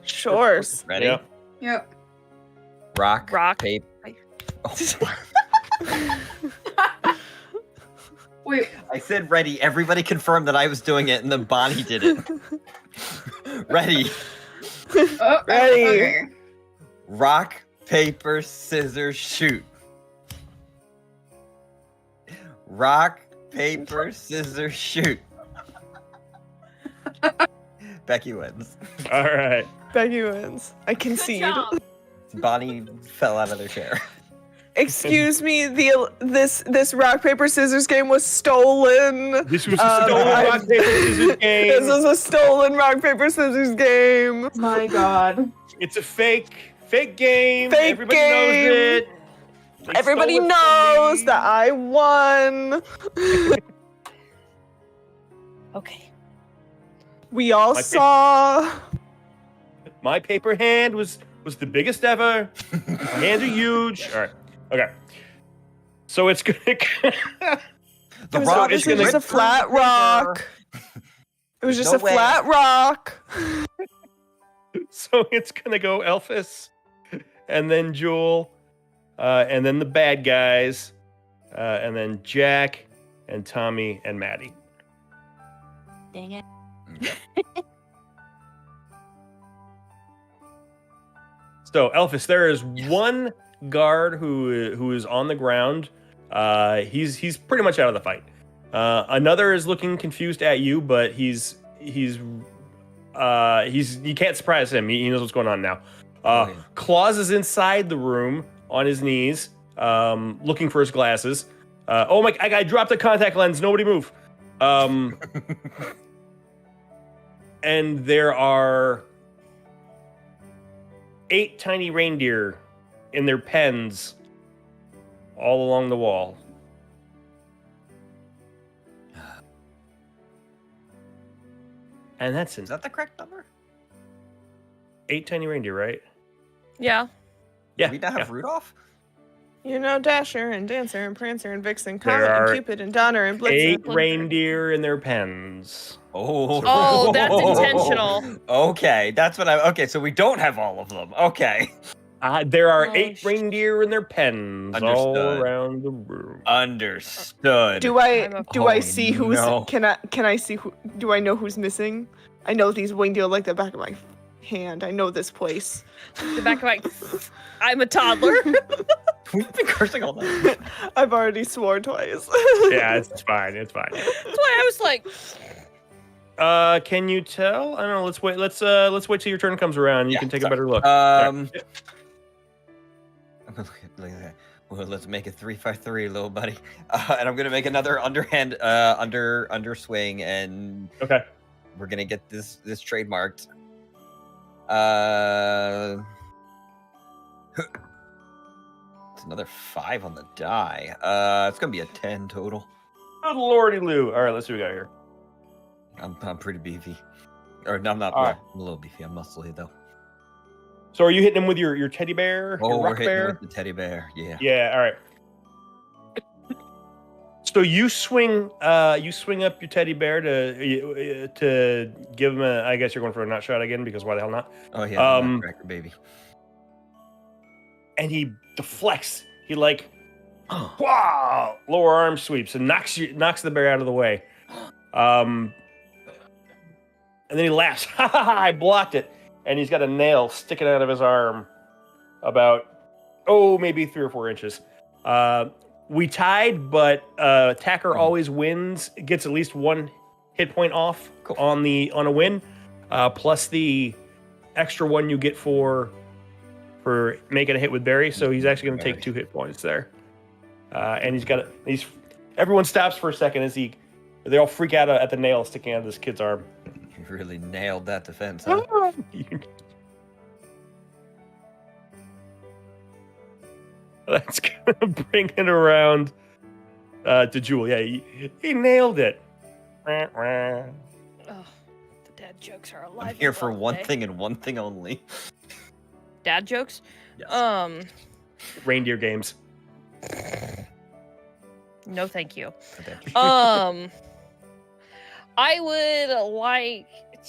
Sure. Ready? Yep. Yep. Rock, Rock. paper. Wait, I said ready. Everybody confirmed that I was doing it, and then Bonnie did it. Ready. Ready. Okay. Rock, paper, scissors, shoot. Rock, paper, scissors, shoot. Becky wins. All right. Becky wins. I concede. Bonnie fell out of their chair. Excuse me, this rock paper scissors game was stolen. This was a stolen rock, paper, scissors game. This was a stolen rock paper scissors game. My God. It's a fake game. Fake Everybody game. knows it. They Everybody stole it from knows me. that I won. Okay. We all My saw. My paper hand was the biggest ever. My hands are huge. All right. Okay. So it's gonna. The It rock was is just gonna- a flat rock. It was just No a way. flat rock. So it's gonna go Elphys, and then Jewel, and then the bad guys, and then Jack and Tommy and Maddie. Dang it. So Elphys, there is one guard who is on the ground. He's pretty much out of the fight. Another is looking confused at you, but he's you can't surprise him. He knows what's going on now. Okay. Claus is inside the room on his knees, looking for his glasses. Oh my! I dropped a contact lens. Nobody move. And there are 8 tiny reindeer in their pens all along the wall. And that's Is that the correct number? 8 tiny reindeer, right? Yeah. Yeah. Do we not have Rudolph? You know, Dasher and Dancer and Prancer and Vixen, There Comet are and Cupid and Donner and Blitzen. 8 reindeer in their pens. Oh. Oh, that's intentional. Okay, that's what okay, so we don't have all of them. Okay. There are Oh, 8 reindeer in their pens all Understood. around the room. Understood. Do I I'm a- do I Oh, see who's no. can I see who do I know who's missing? I know these reindeer like the back of my hand. I know this place. The back of my. I'm a toddler. We've been cursing all night. I've already swore twice. Yeah, it's fine. It's fine. That's why I was like, Can you tell? I don't know. Let's wait. Let's wait till your turn comes around. You Yeah, can take a sorry. better look. Well, let's make it 3-5-3, little buddy. And I'm gonna make another underhand, under swing, and Okay. we're gonna get this trademarked. It's another 5 on the die. It's gonna be a 10 total. Good lordy Lou. All right, let's see what we got here. I'm pretty beefy. Or no, I'm not. All right. I'm a little beefy. I'm muscly though. So are you hitting him with your teddy bear? Oh, your we're rock hitting bear? with the teddy bear. Yeah. Yeah, all right. So you swing up your teddy bear to give him a. I guess you're going for a nut shot again because why the hell not? Oh yeah. Um, Nutcracker baby. And he deflects. He like, wow, lower arm sweeps and knocks the bear out of the way. and then he laughs. Ha ha ha! I blocked it, and he's got a nail sticking out of his arm, about maybe 3 or 4 inches. We tied, but attacker always wins. Gets at least 1 hit point off on a win, plus the extra 1 you get for making a hit with Barry. So he's actually going to take 2 hit points there. And everyone stops for a second as they all freak out at the nail sticking out of this kid's arm. You really nailed that defense, huh? That's gonna bring it around to Jewel. Yeah, he nailed it. Oh, the dad jokes are alive. I'm here for one thing and one thing only. Dad jokes? Yes. Reindeer games. No, thank you. Okay. I would like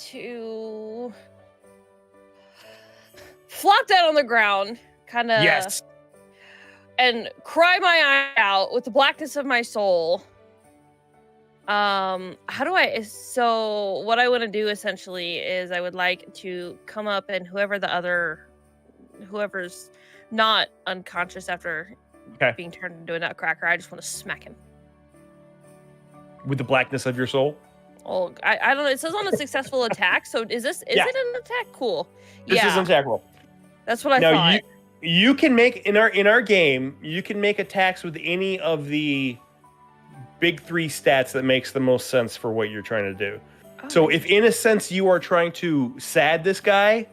to flop down on the ground, kind of. Yes. And cry my eye out with the blackness of my soul. So what I want to do essentially is I would like to come up and whoever's not unconscious after being turned into a nutcracker, I just want to smack him. With the blackness of your soul? Oh, I don't know. It says on a successful attack. So is it an attack? Cool. This is an attack roll. That's what I thought. You can make in our game, you can make attacks with any of the big 3 stats that makes the most sense for what you're trying to do. Oh. So if in a sense you are trying to sad this guy,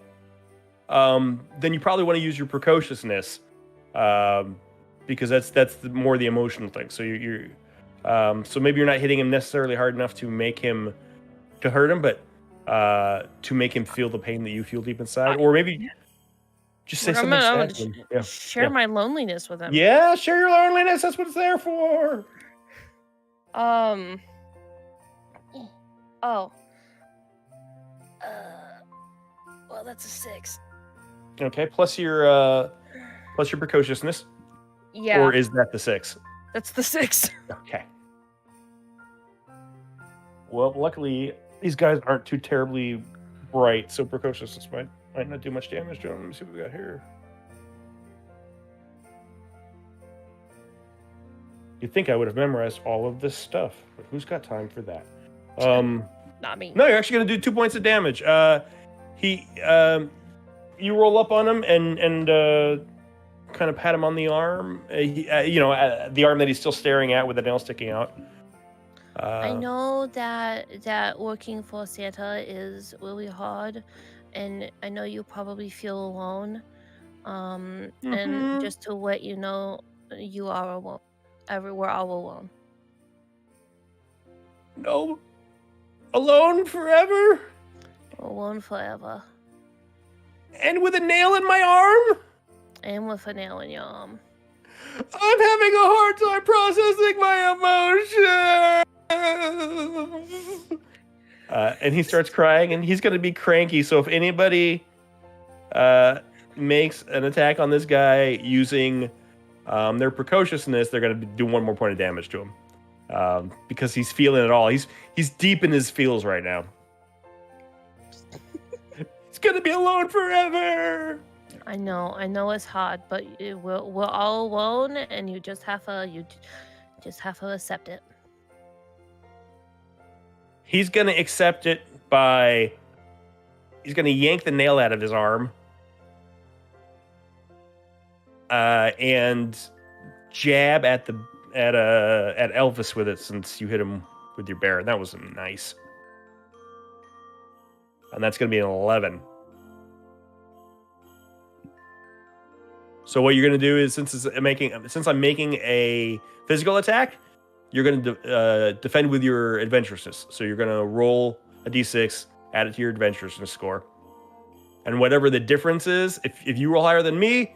then you probably want to use your precociousness, because that's more the emotional thing. So you're so maybe you're not hitting him necessarily hard enough to hurt him, but to make him feel the pain that you feel deep inside, or maybe. Just say something sad. Share my loneliness with him. Yeah, share your loneliness. That's what it's there for. Oh. Well, that's a 6. Okay, plus your precociousness. Yeah. Or is that the 6? That's the 6. Okay. Well, luckily these guys aren't too terribly bright, so precociousness might not do much damage to him. Let me see what we got here. You'd think I would have memorized all of this stuff, but who's got time for that? Not me. No, you're actually going to do 2 points of damage. You roll up on him and kind of pat him on the arm. The arm that he's still staring at with the nail sticking out. I know that working for Santa is really hard, and I know you probably feel alone. And just to let you know, you are alone. We're all alone. No, alone forever. Alone forever. And with a nail in my arm. And with a nail in your arm. I'm having a hard time processing my emotions. And he starts crying, and he's going to be cranky. So if anybody makes an attack on this guy using their precociousness, they're going to do 1 more point of damage to him, because he's feeling it all. He's deep in his feels right now. He's going to be alone forever. I know it's hard, but we're all alone, and you just have to accept it. He's going to accept it he's going to yank the nail out of his arm, and jab at Elvis with it, since you hit him with your bear. That was nice. And that's going to be an 11. So what you're going to do is, since I'm making a physical attack, you're going to defend with your adventurousness. So you're going to roll a d6, add it to your adventurousness score. And whatever the difference is, if you roll higher than me,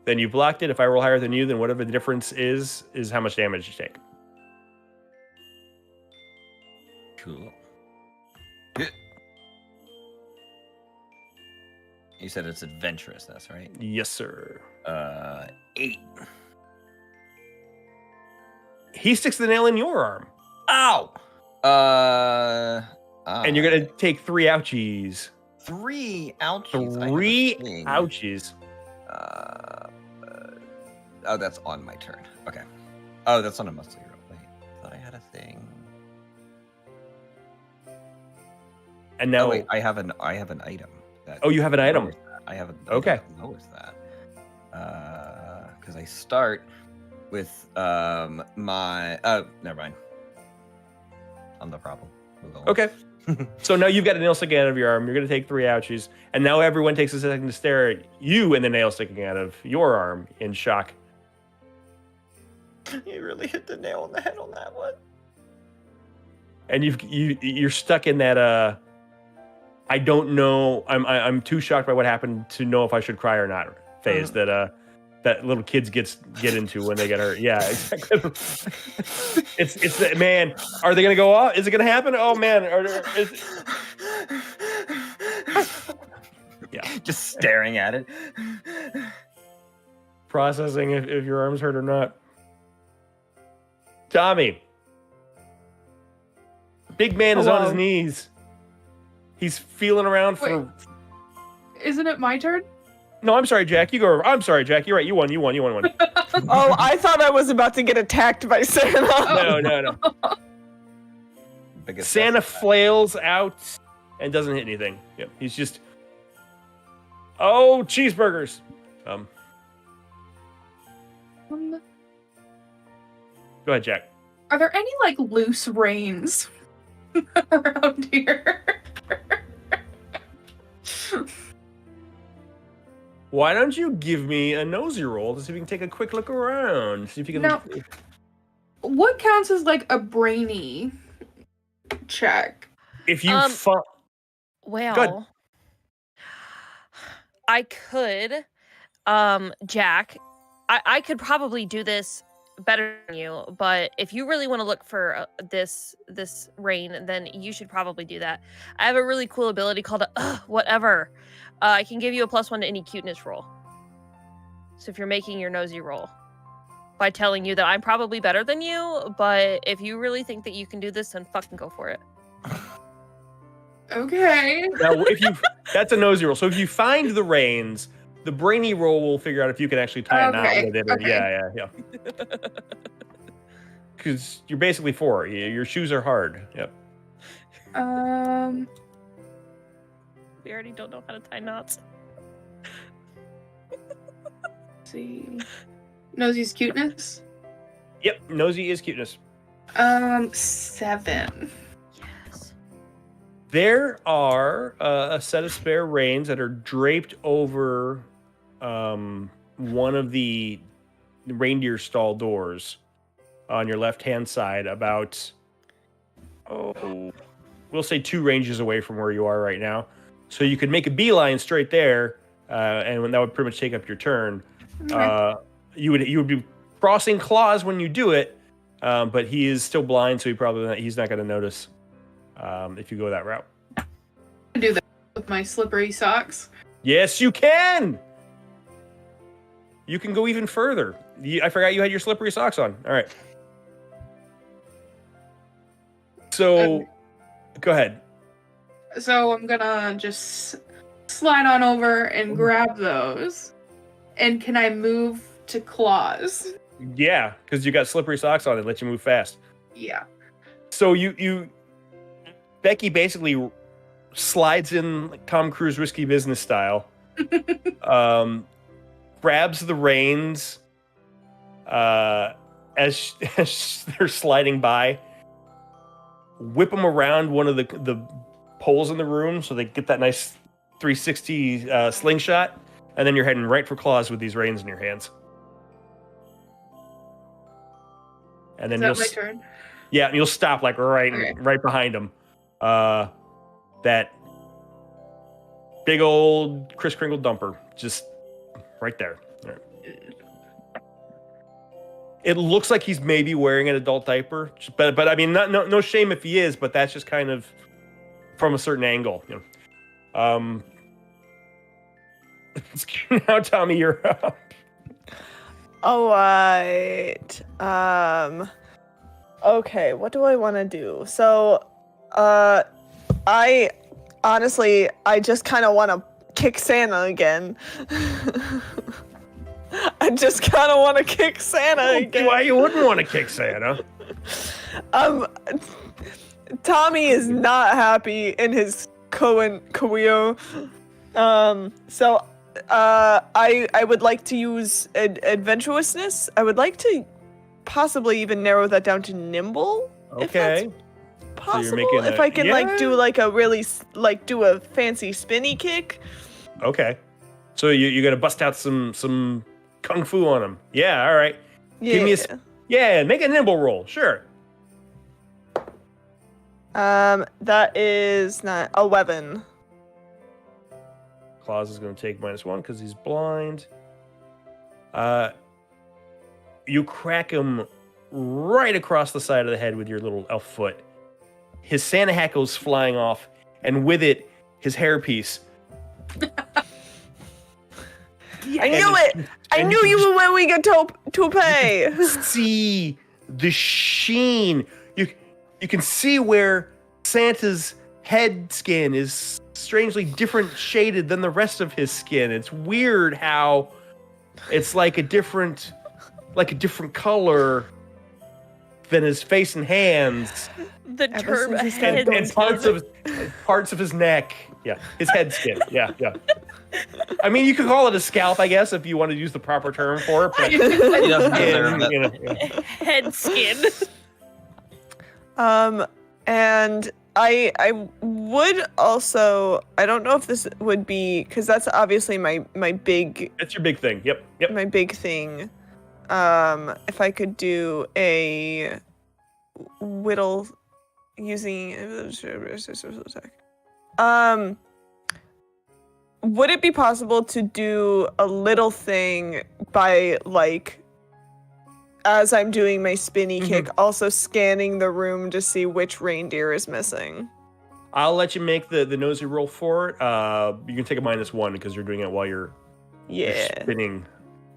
then you blocked it. If I roll higher than you, then whatever the difference is how much damage you take. Cool. You said it's adventurousness, right? Yes, sir. 8. He sticks the nail in your arm. Ow! And you're gonna take 3 ouchies. 3 ouchies. 3 I have a ouchies. Oh, that's on my turn. Okay. Oh, that's on a muscle roll. Wait, I thought I had a thing. And now, Oh, wait, I have an item. Oh, you have an item. I have an Okay. item that lowers that. Because I start with my. Oh, never mind. I'm the problem. Move on. Okay. So now you've got a nail sticking out of your arm. You're going to take 3 ouchies. And now everyone takes a second to stare at you and the nail sticking out of your arm in shock. You really hit the nail on the head on that one. And you're stuck in that I don't know. I'm too shocked by what happened to know if I should cry or not phase that little kids get into when they get hurt. Yeah, exactly. it's man. Are they gonna go off? Is it gonna happen? Oh man. Yeah. Just staring at it. Processing if your arm's hurt or not. Tommy. Big man is on his knees. He's feeling around for. Wait. Isn't it my turn? No, I'm sorry, Jack. You go. I'm sorry, Jack. You're right. You won. One. Oh, I thought I was about to get attacked by Santa. No. Santa flails out and doesn't hit anything. Yep. He's just. Oh, cheeseburgers. Go ahead, Jack. Are there any like loose reins around here? Why don't you give me a nosy roll to see if you can take a quick look around? See if you can. Now, what counts as like a brainy check? If you Well, I could, Jack. I could probably do this better than you, but if you really want to look for this rain, then you should probably do that. I have a really cool ability called whatever. I can give you a +1 to any cuteness roll. So if you're making your nosy roll, by telling you that I'm probably better than you, but if you really think that you can do this, then fucking go for it. Okay. Now, that's a nosy roll. So if you find the reins, the brainy roll will figure out if you can actually tie a knot with it. Okay. Yeah. Because you're basically 4. Your shoes are hard. Yep. We already don't know how to tie knots. Let's see. Nosy's cuteness? Yep, nosy is cuteness. 7. Yes. There are a set of spare reins that are draped over one of the reindeer stall doors on your left-hand side, about, we'll say 2 ranges away from where you are right now. So you could make a beeline straight there, and that would pretty much take up your turn. Okay. You would be crossing claws when you do it, but he is still blind, so he's not going to notice if you go that route. I do that with my slippery socks. Yes, you can. You can go even further. I forgot you had your slippery socks on. All right. So, go ahead. So I'm gonna just slide on over and grab those. And can I move to claws? Yeah, because you got slippery socks on. It lets you move fast. Yeah. So Becky basically slides in like Tom Cruise Risky Business style, grabs the reins as they're sliding by, whip them around one of the poles in the room so they get that nice 360 slingshot, and then you're heading right for claws with these reins in your hands. And then Is that my turn? Yeah, and you'll stop like right behind him. That big old Kris Kringle dumper, just right there. Right. It looks like he's maybe wearing an adult diaper, but I mean, no shame if he is, but that's just kind of from a certain angle. You know. Now, Tommy, you're up. All right. Okay, what do I want to do? So, I honestly, I just kind of want to kick Santa again. I just kind of want to kick Santa again. Why you wouldn't want to kick Santa? Tommy is not happy in his career. So I would like to use adventurousness. I would like to possibly even narrow that down to nimble. If Okay. that's possible. making If a- I can yeah. do like a really do a fancy spinny kick. Okay. So you're gonna bust out some kung fu on him. Yeah. All right. Yeah. Give me a make a nimble roll. Sure. That is not 11. Claus is going to take -1 because he's blind. You crack him right across the side of the head with your little elf foot. His Santa hat goes flying off, and with it, his hairpiece. I knew it! I knew you were wearing a toupee! See the sheen. You can see where Santa's head skin is strangely different shaded than the rest of his skin. It's weird how it's like a different color than his face and hands The Ever since he head started and parts of his neck. Yeah, his head skin. Yeah. I mean, you could call it a scalp, I guess, if you want to use the proper term for it. But He doesn't deserve it. yeah. head skin. And I would also, I don't know if this would be, because that's obviously my big That's your big thing. Yep. my big thing. If I could do a whittle using would it be possible to do a little thing by like as I'm doing my spinny kick, also scanning the room to see which reindeer is missing? I'll let you make the nosy roll for it. You can take a -1 because you're doing it while you're spinning.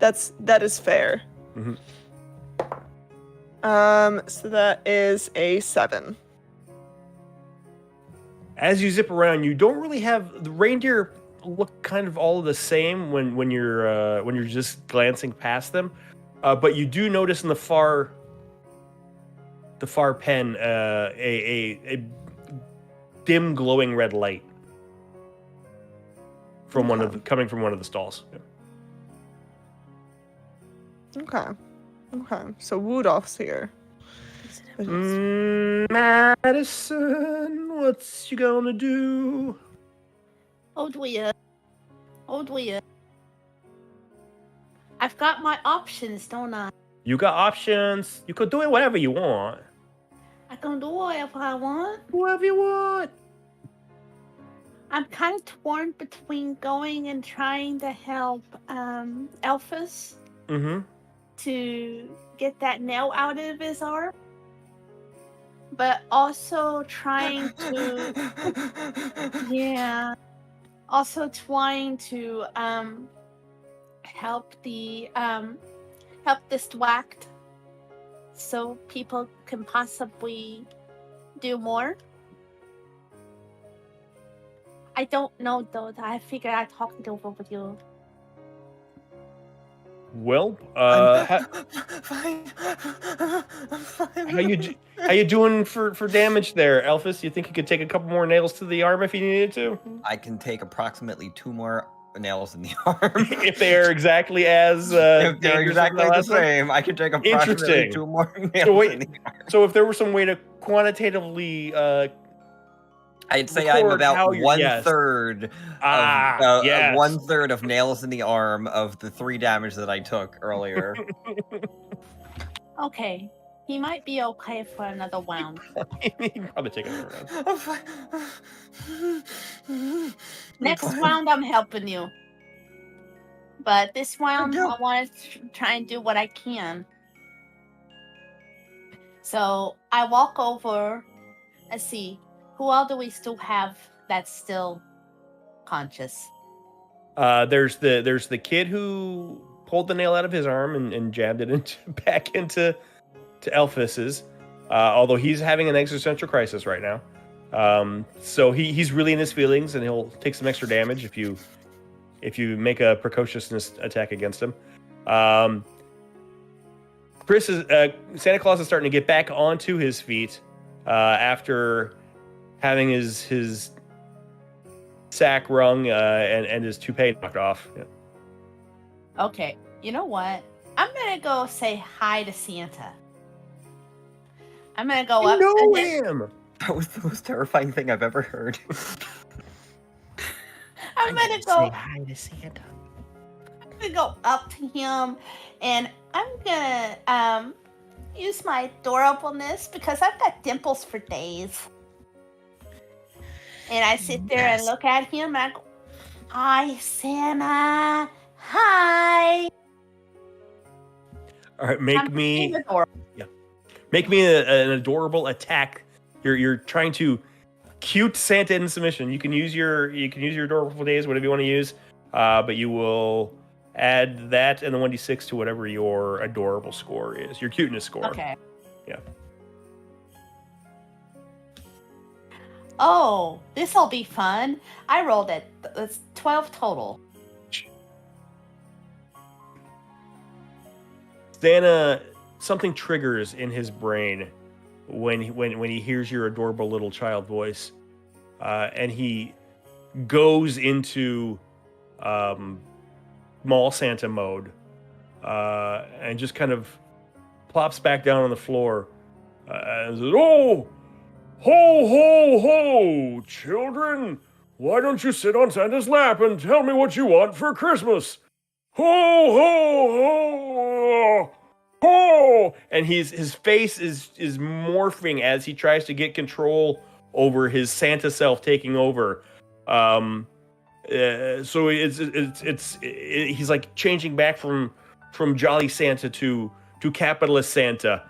That is fair. Mhm. So that is a 7. As you zip around, you don't really have the reindeer look kind of all the same when you're just glancing past them, but you do notice in the far pen a dim glowing red light from coming from one of the stalls. Okay. So Rudolph's here. Madison, what's you gonna do? Oh dear. I've got my options, don't I? You got options. You could do it whatever you want. I can do whatever I want. Whatever you want. I'm kind of torn between going and trying to help Elphus Mm-hmm. to get that nail out of his arm, but also trying to help this dwacked so people can possibly do more. I don't know though. I figured I'd talk it over with you. Well, Fine. I'm fine. how you doing for damage there, Elphus? You think you could take a couple more nails to the arm if you needed to? I can take approximately 2 more nails in the arm. If they're exactly as If they're dangerous as exactly the last one? same, I can take approximately Interesting. 2 more nails So wait, in the arm. so if there was some way to quantitatively I'd say I'm record how about you're- 1/3 yes. 1/3 of nails in the arm of the 3 damage that I took earlier. Okay, he might be okay for another round. you can probably take another round. I'm fine. Next fine. round, I'm helping you. But this round, you. I want to try and do what I can. So I walk over. Let's see. Who all do we still have that's still conscious? There's the kid who pulled the nail out of his arm and jabbed it back into Elphus's. Although he's having an existential crisis right now. So he's really in his feelings, and he'll take some extra damage if you make a precociousness attack against him. Santa Claus is starting to get back onto his feet after having his sack wrung and his toupee knocked off. Yeah. Okay, you know what? I'm gonna go say hi to Santa. I'm gonna go I up. know and then- him. That was the most terrifying thing I've ever heard. I'm gonna Say hi to Santa. I'm gonna go up to him, and I'm gonna use my adorableness because I've got dimples for days. And I sit there and look at him, and I go, "Hi, Santa. Hi." All right, I'm make me being adorable. an adorable attack. You're trying to cute Santa in submission. You can use your adorable days, whatever you want to use, but you will add that and the 1d6 to whatever your adorable score is, your cuteness score. Okay. Yeah. Oh, this'll be fun. I rolled it. It's 12 total. Santa, something triggers in his brain when he hears your adorable little child voice, and he goes into mall Santa mode, and just kind of plops back down on the floor and says, "Oh, ho, ho, ho, children! Why don't you sit on Santa's lap and tell me what you want for Christmas? Ho, ho, ho, ho!" And his face is morphing as he tries to get control over his Santa self taking over. So he's like changing back from Jolly Santa to capitalist Santa.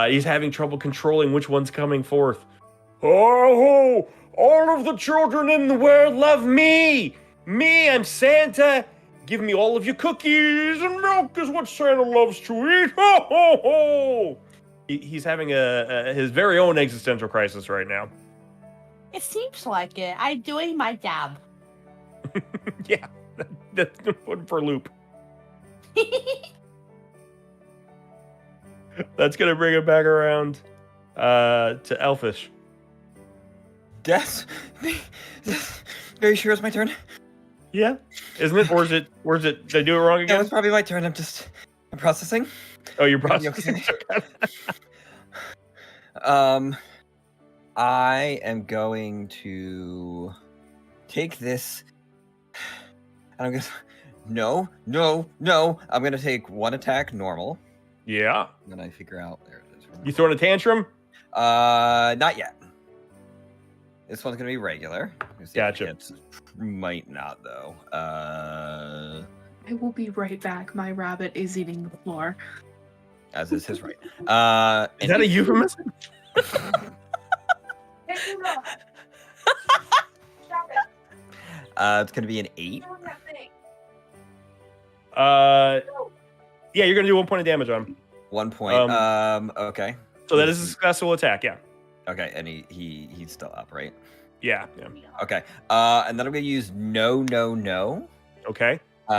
He's having trouble controlling which one's coming forth. Oh, all of the children in the world love me. Me, I'm Santa. Give me all of your cookies and milk is what Santa loves to eat. Ho, ho, ho. He's having his very own existential crisis right now. It seems like it. I'm doing my job. Yeah, that's one for a loop. That's gonna bring it back around to Elfish. Death? Very sure it's my turn? Yeah, isn't it? Or is it? Did I do it wrong Yeah, again? it's probably my turn. I'm processing. Oh, you're Are you processing. I am going to take this. And I'm gonna. No. I'm gonna take one attack normal. Yeah. And then I figure out there it is. You throwing a tantrum? Not yet. This one's gonna be regular. Gotcha. Might not though. I will be right back. My rabbit is eating the floor. As is his right. Is that a euphemism? It's gonna be an 8. Yeah, you're gonna do 1 point of damage on him. 1 point. Okay. So that is a successful attack. Yeah. Okay, and he's still up, right? Yeah. Okay. And then I'm gonna use no. Okay. So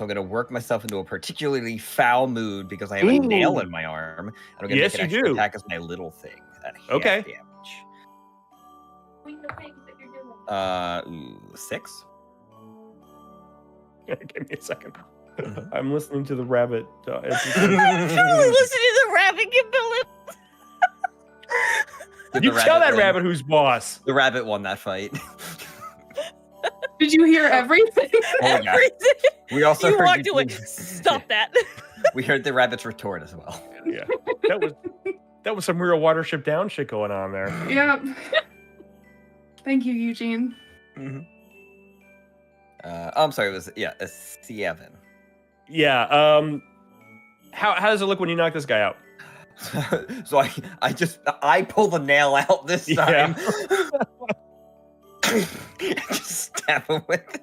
I'm gonna work myself into a particularly foul mood because I have a nail in my arm. And I'm gonna Yes, make an you extra do. attack as my little thing. At half Okay. damage. 6. Give me a second. I'm listening to the rabbit. Totally listening to the rabbit give Bill Did You the tell that win? rabbit who's boss. The rabbit won that fight. Did you hear everything? Oh, yeah. everything. We also You heard walked you- away. Stop that. We heard the rabbit's retort as well. Yeah. That was some real Watership Down shit going on there. Yep. Thank you, Eugene. I'm sorry. It was a 7. Yeah. How does it look when you knock this guy out? So I pull the nail out this time. Just stab him with it.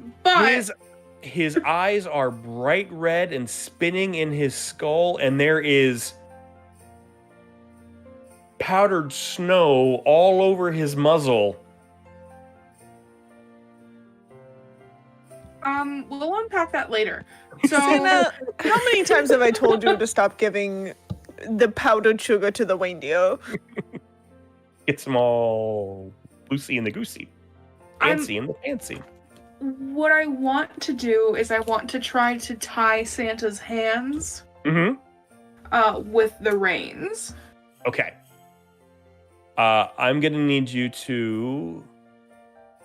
But his eyes are bright red and spinning in his skull, and there is powdered snow all over his muzzle. we'll unpack that later. So Santa, how many times have I told you to stop giving the powdered sugar to the reindeer? It's them all loosey and the goosey, I'm- fancy and the fancy. what I want to do is I want to try to tie Santa's hands with the reins. Okay. I'm gonna need you to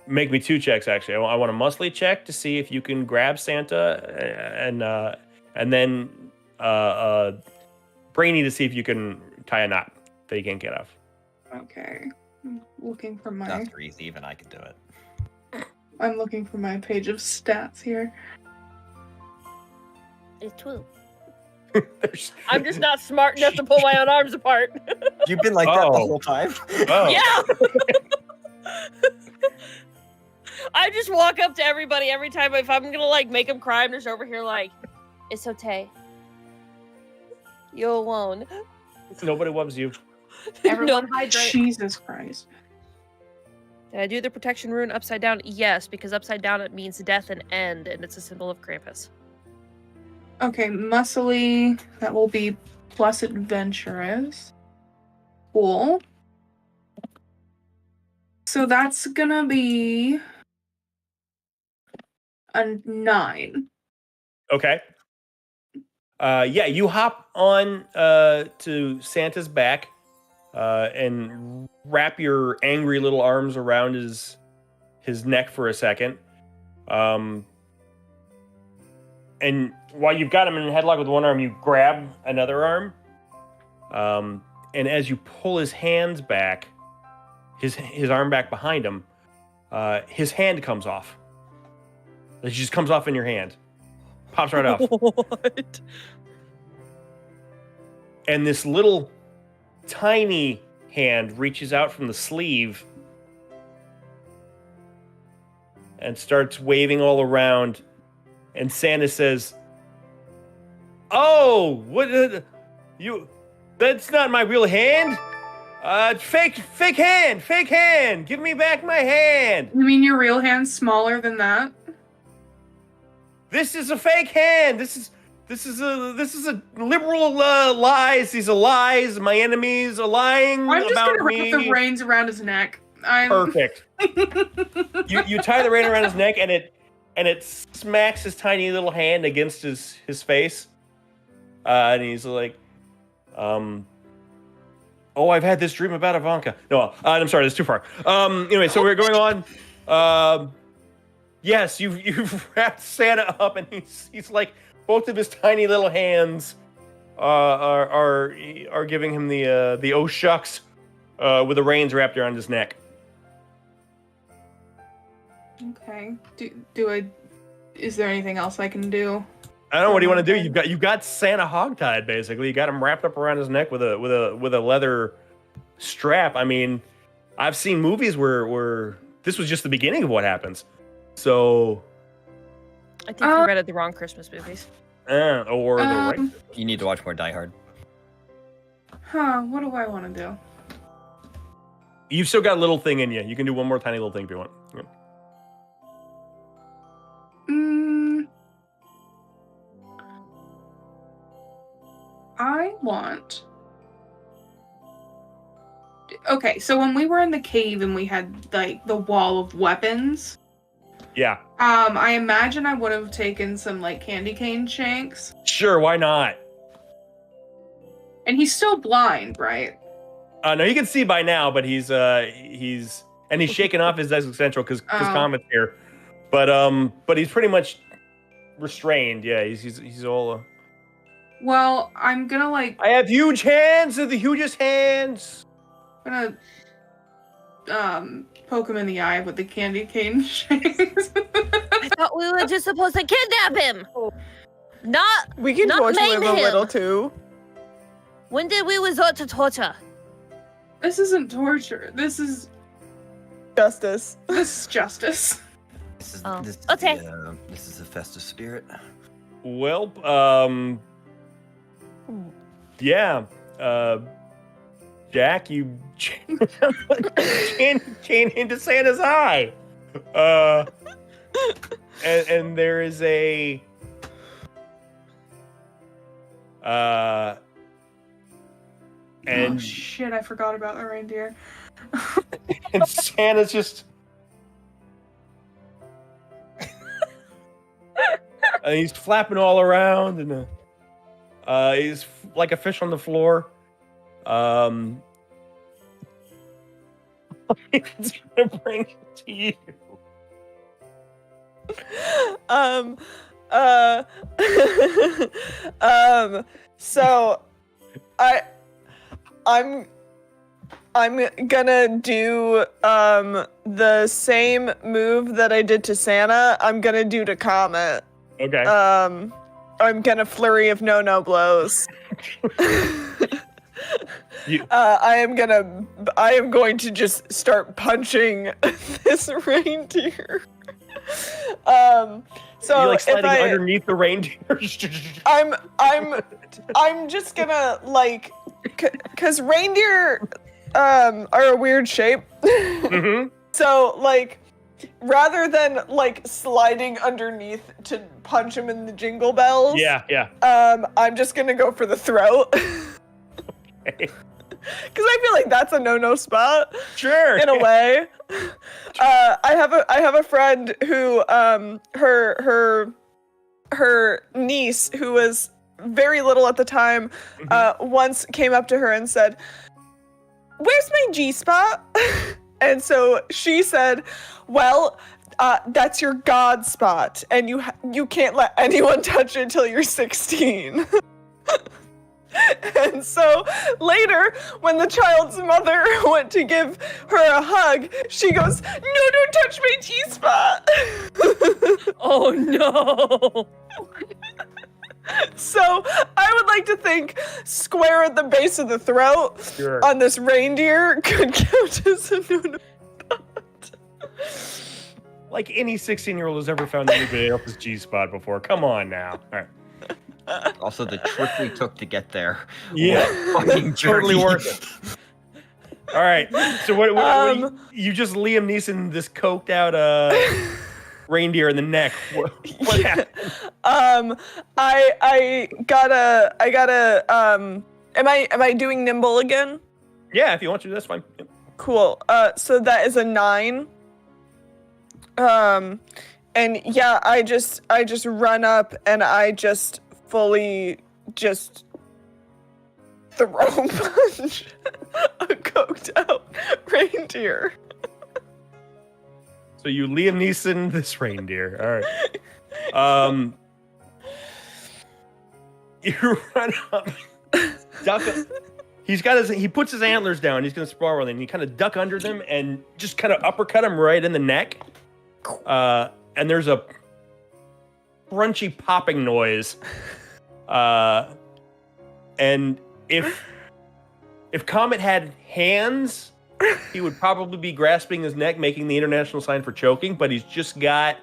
make me 2 checks. Actually, I want a muscly check to see if you can grab Santa, and then brainy to see if you can tie a knot that he can't get off. Okay. I'm looking for my That's easy. Even I can do it. I'm looking for my page of stats here. It's true. There's- I'm just not smart enough to pull my own arms apart. You've been like that the Oh. whole time. Oh. Yeah. I just walk up to everybody every time if I'm gonna like make them cry. I'm just over here like, it's okay. You're alone. Nobody loves you. Everyone hydrate. Jesus Christ. Did I do the protection rune upside down? Yes, because upside down it means death and end, and it's a symbol of Krampus. Okay, muscly, that will be plus adventurous. Cool. So that's gonna be a 9. Okay. Yeah, you hop on to Santa's back and wrap your angry little arms around his neck for a second. And while you've got him in a headlock with one arm, you grab another arm. And as you pull his hands back, his arm back behind him, his hand comes off. It just comes off in your hand. Pops right off. What? And this little tiny hand reaches out from the sleeve and starts waving all around. And Santa says, "Oh, what? You? That's not my real hand. Fake hand. Give me back my hand. You mean your real hand's smaller than that? This is a fake hand. This is a liberal lies. These are lies. My enemies are lying I'm just about gonna me." wrap the reins around his neck. Perfect. You tie the rein around his neck, and it smacks his tiny little hand against his face, and he's like, "Oh, I've had this dream about Ivanka." No, I'm sorry, that's too far. Anyway, so we're going on. Yes, you've wrapped Santa up, and he's like, both of his tiny little hands are giving him the oh shucks with the reins wrapped around his neck. Okay. Do I? Is there anything else I can do? I don't know. What do you want to do? You've got Santa hogtied, basically. You got him wrapped up around his neck with a leather strap. I mean, I've seen movies where this was just the beginning of what happens. So, I think you read the wrong Christmas movies. or the right. You need to watch more Die Hard. Huh? What do I want to do? You've still got a little thing in you. You can do one more tiny little thing if you want. Yeah. I want. Okay, so when we were in the cave and we had like the wall of weapons, Yeah. I imagine I would have taken some like candy cane shanks. Sure. Why not? And he's still blind, right? No, you can see by now, but he's shaking off his existential because Comet's here, but he's pretty much restrained. Yeah, he's all. Well, I'm gonna like. I have huge hands. They're the hugest hands. I'm gonna poke him in the eye with the candy cane shanks. I thought we were just supposed to kidnap him. Not. We can Not torture him maim a little him. too. When did we resort to torture? This isn't torture. This is Justice. justice. This is Oh, this is okay. this is a festive spirit. Well, yeah. Jack, you came into Santa's eye. And there is a Oh and shit! I forgot about the reindeer. and Santa's just and he's flapping all around, and he's like a fish on the floor. He's gonna bring it to you. So I'm gonna do the same move that I did to Santa. I'm gonna do to Comet. Okay. I'm gonna flurry of no blows. I am going to just start punching this reindeer. So You're like if sliding underneath the reindeer. I'm just gonna like, cause reindeer are a weird shape. Mm-hmm. So like, rather than like sliding underneath to punch him in the jingle bells. Yeah. I'm just gonna go for the throat. Okay. Because I feel like that's a no spot. Sure. In a way. I have a friend who her niece, who was very little at the time, once came up to her and said, "Where's my G-spot?" And so she said, "Well, that's your God spot, and you can't let anyone touch it until you're 16." And so later, when the child's mother went to give her a hug, she goes, "No, don't touch my G-spot." Oh no! So I would like to think square at the base of the throat on this reindeer could count as a no spot. Like any 16-year-old has ever found anybody else's G-spot before. Come on now. All right. Also, the trip we took to get there. Yeah. Fucking Totally journey. worth it. All right. So what you just Liam Neeson this coked out reindeer in the neck. What happened? I gotta am I doing nimble again? Yeah, if you want to, that's fine. Yep. Cool. So that is a 9. And yeah, I just run up and I just fully just throw punch a coked out reindeer. So you Liam Neeson this reindeer. All right. You run up, duck. He puts his antlers down. He's gonna spar with him. You kind of duck under them and just kind of uppercut him right in the neck. And there's a crunchy popping noise. And if Comet had hands, he would probably be grasping his neck, making the international sign for choking, but he's just got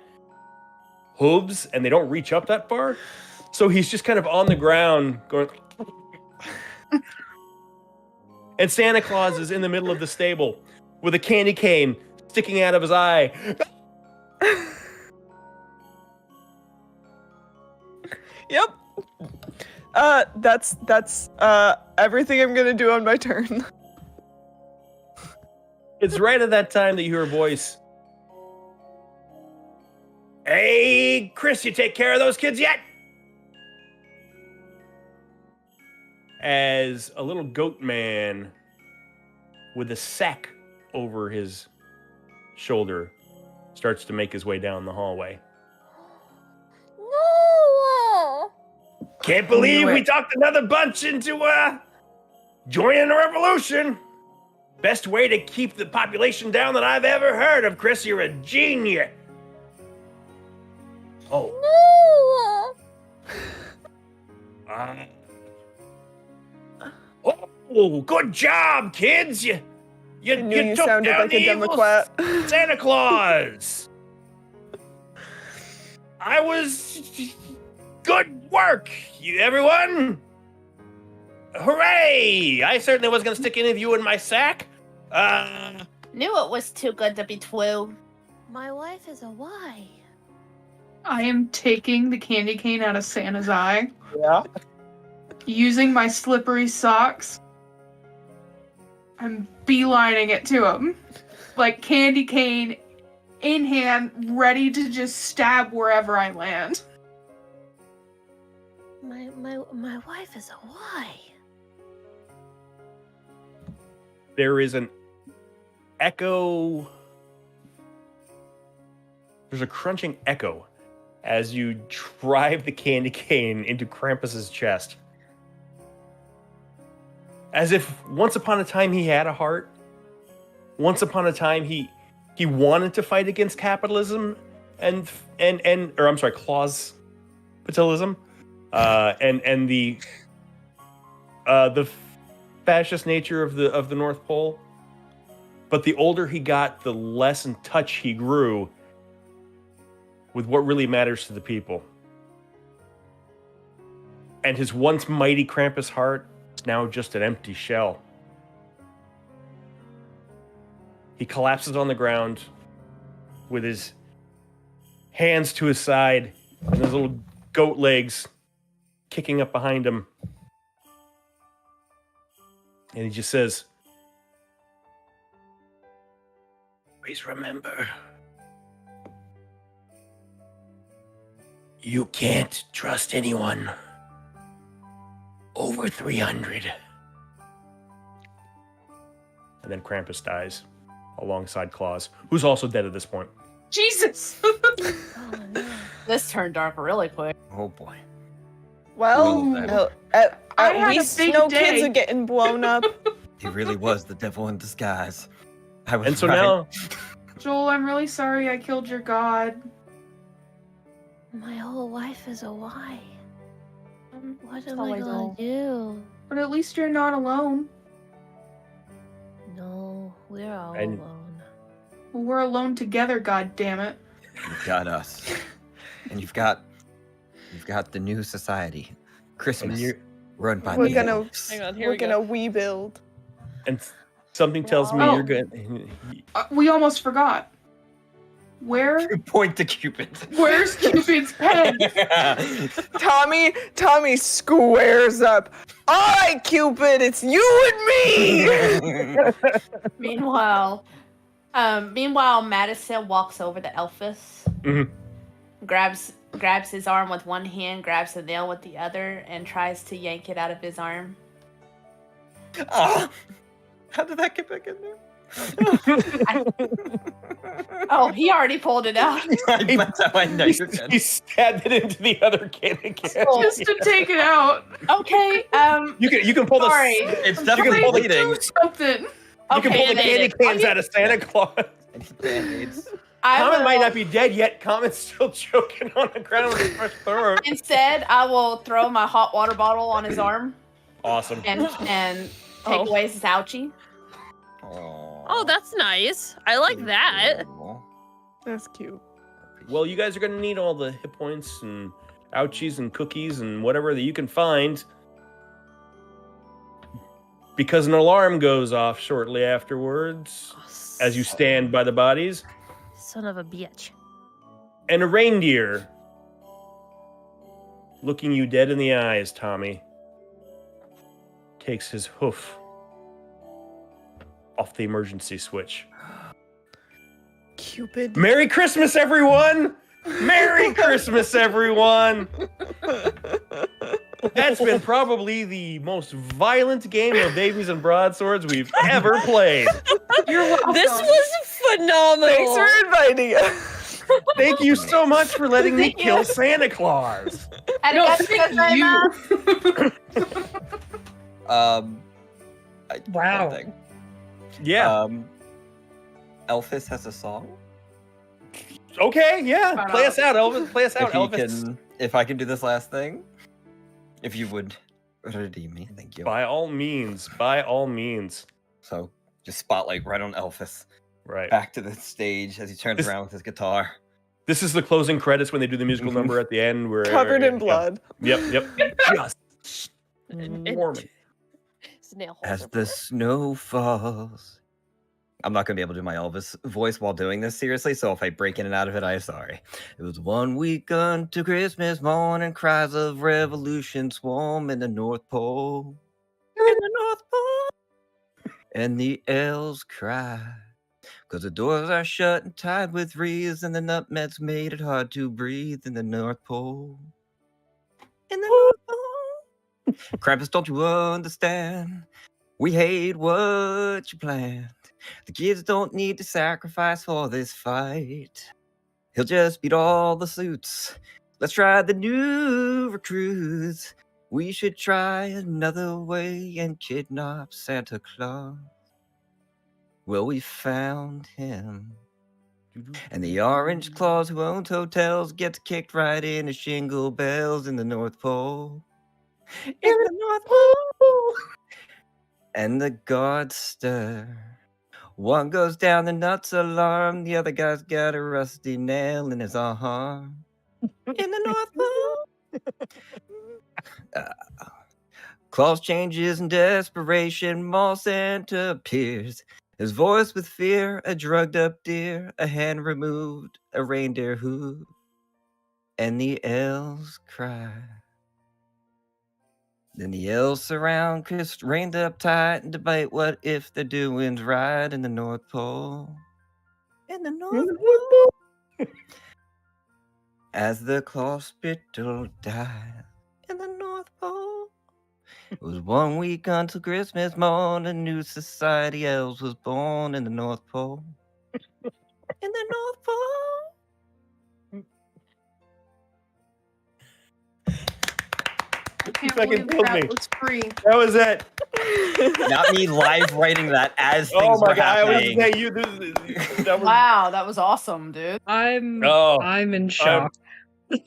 hooves and they don't reach up that far. So he's just kind of on the ground going. And Santa Claus is in the middle of the stable with a candy cane sticking out of his eye. Yep. That's everything I'm gonna do on my turn. It's right at that time that you hear a voice. Hey, Chris, you take care of those kids yet? As a little goat man with a sack over his shoulder starts to make his way down the hallway. No! Can't believe we talked another bunch into joining the revolution. Best way to keep the population down that I've ever heard of, Chris. You're a genius. Oh. No! Oh, good job, kids. You I knew you took sounded down like the a evil Democrat. Santa Claus. I was... Good work, everyone! Hooray! I certainly wasn't going to stick any of you in my sack. Knew it was too good to be true. My wife is a why? I am taking the candy cane out of Santa's eye, Yeah. using my slippery socks. I'm beelining it to him. Like candy cane in hand, ready to just stab wherever I land. My wife is a why? There is an echo. There's a crunching echo as you drive the candy cane into Krampus's chest. As if once upon a time he had a heart. Once upon a time he wanted to fight against capitalism and Clauspitalism, and the fascist nature of the North Pole. But the older he got, the less in touch he grew with what really matters to the people. And his once mighty Krampus heart is now just an empty shell. He collapses on the ground with his hands to his side and his little goat legs kicking up behind him. And he just says, Please remember, you can't trust anyone over 300. and then Krampus dies alongside Claus, who's also dead at this point. Jesus! Oh, no. This turned dark really quick. Oh boy. Well, Well, at I had a least big no day. kids are getting blown up. He really was the devil in disguise. I was And so right. now, Joel, I'm really sorry I killed your god. My whole life is a why. What am I always gonna all. do? But at least you're not alone. No, we're all And- alone. Well, we're alone together, god damn it. You've got us, and you've got the new society, and Christmas, you run by We're the gonna- elves. Hang on, here We're we go. gonna rebuild. and something tells me Oh. you're going. We almost forgot. You point to Cupid. Where's Cupid's pen? Tommy squares up. All right, Cupid, it's you and me. Meanwhile, Madison walks over to Elphus, Mhm. grabs his arm with one hand, grabs the nail with the other, and tries to yank it out of his arm. Ah, how did that get back in there? Oh, he already pulled it out. That's how I know you're He good. stabbed it into the other can again. Just to take it out. Okay, You can pull sorry. It's I'm definitely trying to bleeding. do something. You can pull the candy cans Okay, out of Santa Claus. Band-Aids. I Comet might will- not be dead yet. Comet's still choking on the ground with his fresh throat. Instead, I will throw my hot water bottle on his arm Awesome. and take Oh. away his ouchie. Oh, that's nice. I like that. That's cute. Well, you guys are going to need all the hit points and ouchies and cookies and whatever that you can find, because an alarm goes off shortly afterwards as you stand by the bodies, Son of a bitch. and a reindeer, looking you dead in the eyes, Tommy, takes his hoof off the emergency switch. Cupid. Merry Christmas, everyone! Merry Christmas, everyone! That's been probably the most violent game of babies and broadswords we've ever played. You're welcome. This was phenomenal. Thanks for inviting us. Thank you so much for letting me Thank you. kill Santa Claus. No, Arigato thank gozaimasu. you. Wow. One thing. Yeah. Elphys has a song. Okay, yeah. Play us out, Elvis. Play us out, Elvis. If I can do this last thing, if you would redeem me, thank you. By all means. By all means. So just spotlight right on Elphys. Right. Back to the stage as he turns This- around with his guitar. This is the closing credits when they do the musical number at the end, where Covered in blood. Yep. Just And warming. snail holes As the everywhere. snow falls. I'm not going to be able to do my Elvis voice while doing this, seriously, so if I break in and out of it, I'm sorry. It was 1 week unto Christmas morning, cries of revolution swarm in the North Pole. In the North Pole. And the elves cry, 'cause the doors are shut and tied with wreaths, and the nutmegs made it hard to breathe in the North Pole. In the North Pole. Krampus, don't you understand? We hate what you planned. The kids don't need to sacrifice for this fight. He'll just beat all the suits. Let's try the new recruits. We should try another way and kidnap Santa Claus. Well, we found him. And the orange claws who owns hotels gets kicked right into Shingle Bells in the North Pole. In the North Pole. And the guards stir. One goes down, the nuts alarm. The other guy's got a rusty nail in his arm. In the North Pole. Claus changes in desperation. Mall Santa appears. His voice with fear, a drugged up deer, a hand removed, a reindeer hoof. And the elves cry. Then the elves surround Chris, reined up tight, and debate what if the doing's right in the North Pole. In the North Pole. As the Clauspital died in the North Pole. It was 1 week until Christmas morn, a new society elves was born in the North Pole. In the North Pole. I can't fucking believe killed that me. was free. That was it. Not me live writing that as things Oh my were god! I was happening. saying that was, Wow, that was awesome, dude. I'm Oh, in shock.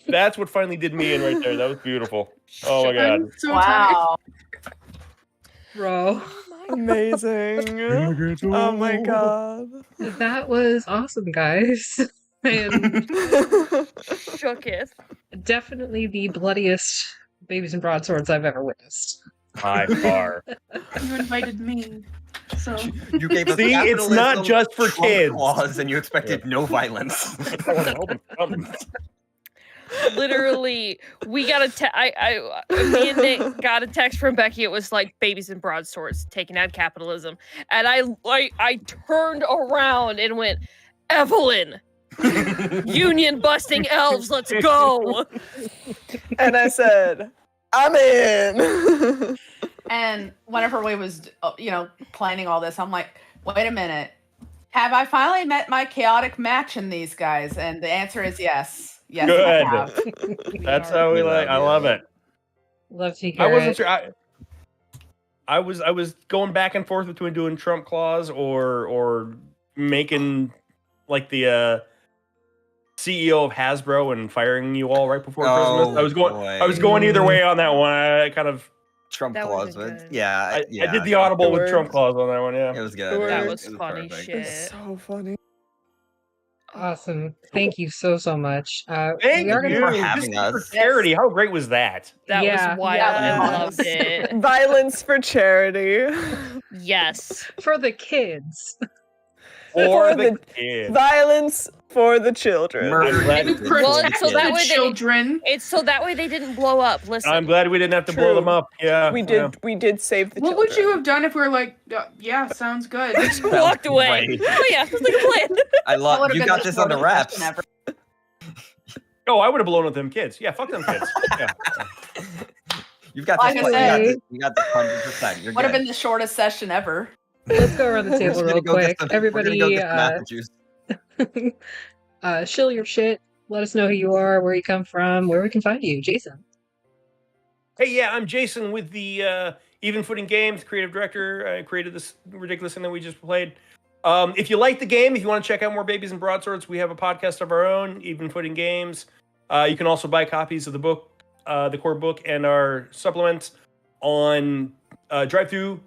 that's what finally did me in right there. That was beautiful. Oh my god! I'm so tired. Wow. Bro, Amazing. Oh my god. that was awesome, guys. And Shooketh. definitely the bloodiest babies and broadswords I've ever witnessed. By far. You invited me. So You gave us See, it's not capitalism, just for Trump kids. clause, and you expected no violence. Literally, we got me and Nick got a text from Becky. It was like babies and broadswords taking out capitalism, and I turned around and went, Evelyn, union busting elves, let's go. And I said, I'm in. And whenever we was, planning all this, I'm like, wait a minute. Have I finally met my chaotic match in these guys? And the answer is yes. Yes, Good. I have. That's how we like. I love it. Love to hear I wasn't it. sure. I was going back and forth between doing Trump clause or making like the CEO of Hasbro and firing you all right before Christmas. I was going either way on that one. I kind of Trump That clause would've with been good. yeah, I did the audible It with worked. Trump clause on that one. Yeah. It was good. That It was funny perfect. shit. It's so funny. Awesome. Thank you so much. Thank we are you gonna for having Just for us. charity. How great was that? That Yeah. was wild. Yeah, I it loved was. it. Violence for charity. Yes. for the kids. For For the the kids. Violence for the children. Murder I'm glad- victims Well, for the so that kids. way The they- children. It's so that way they didn't blow up. Listen. I'm glad we didn't have to blow True. them up. Yeah. We yeah. did save the What children. would you have done if we were like, yeah, sounds good? walked away. Right. Oh yeah, that's like a plan. I That love would've you been got the this under shortest wraps. session ever. Oh, I would have blown up them kids. Yeah, fuck them kids. Yeah. You've got Like this. I You got said- this. You got this 100%. You're Would have good. been the shortest session ever. Let's go around the table We're real gonna go get quick. some- we're Everybody, gonna go get some apple juice. shill your shit. Let us know who you are, where you come from, where we can find you. Jason. Hey, yeah, I'm Jason with the Even Footing Games, creative director. I created this ridiculous thing that we just played. If you like the game, if you want to check out more Babies and Broadswords, we have a podcast of our own, Even Footing Games. You can also buy copies of the book, the core book, and our supplements on Drive-Thru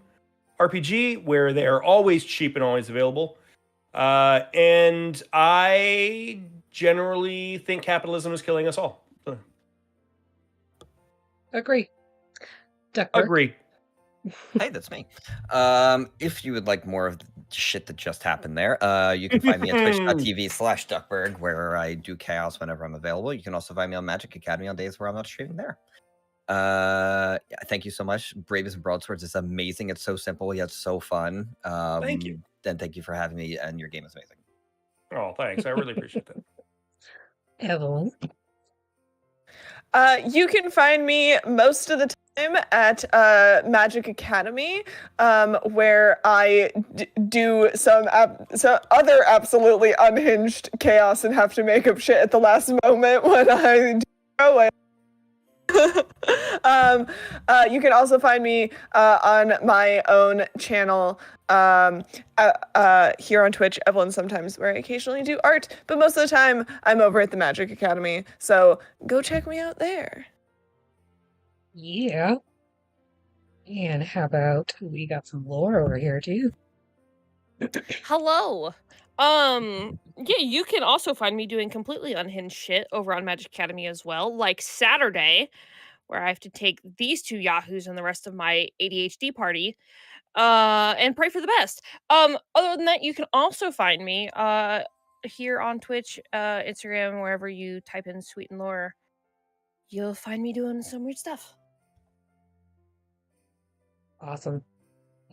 RPG, where they are always cheap and always available. And I generally think capitalism is killing us all. So, Agree. Duckburg. agree. Hey, that's me. If you would like more of the shit that just happened there, you can find me at twitch.tv/Duckburg, where I do chaos whenever I'm available. You can also find me on Magic Academy on days where I'm not streaming there. Yeah, thank you so much. Bravest and Broadswords is amazing. It's so simple yet so fun. Thank you. And thank you for having me, and your game is amazing. Oh, thanks. I really appreciate that. Evelyn. You can find me most of the time at Magic Academy, where I do some other absolutely unhinged chaos and have to make up shit at the last moment when I do throw it. You can also find me on my own channel here on Twitch, Evelyn sometimes, where I occasionally do art, but most of the time I'm over at the Magic Academy, so go check me out there. Yeah. And how about we got some lore over here too? Hello. Yeah, you can also find me doing completely unhinged shit over on Magic Academy as well, like Saturday, where I have to take these two yahoos and the rest of my ADHD party, and pray for the best. Other than that, you can also find me here on Twitch, Instagram, wherever you type in Sweet and Lore. You'll find me doing some weird stuff. Awesome.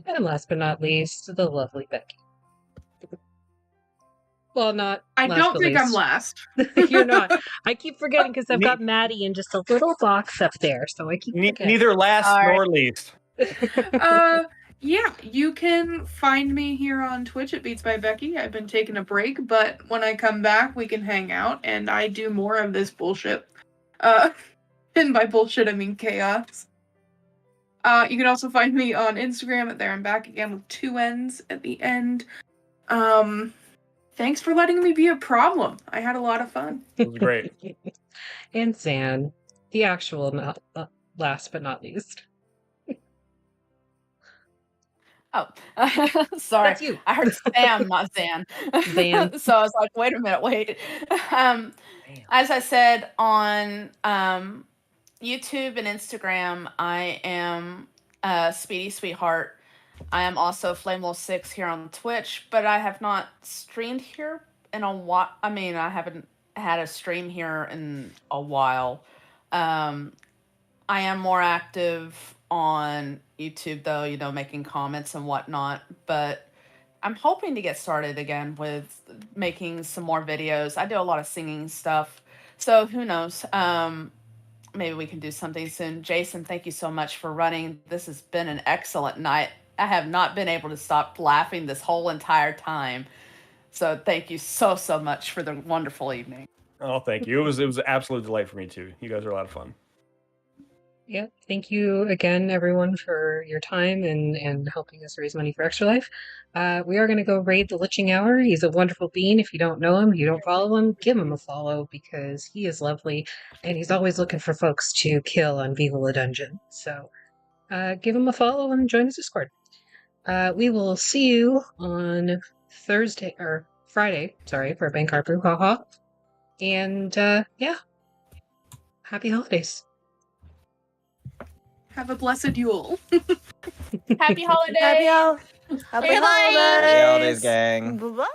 And last but not least, the lovely Becky. Well, not I last don't but think I'm least. last. You're not. I keep forgetting because I've got Maddie in just a little box up there, so I keep forgetting. Neither last All right. nor least. Yeah, you can find me here on Twitch at Beats by Becky. I've been taking a break, but when I come back, we can hang out, and I do more of this bullshit. And by bullshit, I mean chaos. You can also find me on Instagram at There I'm Back Again with 2 N's at the end. Thanks for letting me be a problem. I had a lot of fun. It was great. And Zan, the actual last but not least. Oh, sorry. That's you. I heard Sam, not Zan. Zan. So I was like, wait a minute, wait. As I said on YouTube and Instagram, I am Speedy Sweetheart. I am also Flame6 here on Twitch, but I have not streamed here in a while. I mean, I haven't had a stream here in a while. I am more active on YouTube, though, you know, making comments and whatnot, but I'm hoping to get started again with making some more videos. I do a lot of singing stuff, so who knows? Maybe we can do something soon. Jason, thank you so much for running. This has been an excellent night. I have not been able to stop laughing this whole entire time. So thank you so much for the wonderful evening. Oh, thank you. It was an absolute delight for me too. You guys are a lot of fun. Yeah, thank you again, everyone, for your time and helping us raise money for Extra Life. We are going to go raid the Liching Hour. He's a wonderful bean. If you don't know him, you don't follow him, give him a follow because he is lovely and he's always looking for folks to kill on Viva La Dungeon. So give him a follow and join his Discord. We will see you on Friday, for Bank Harper. Haha. And yeah, happy holidays. Have a blessed Yule. Happy holidays! Happy Happy holidays! Happy holidays, gang. Bye-bye.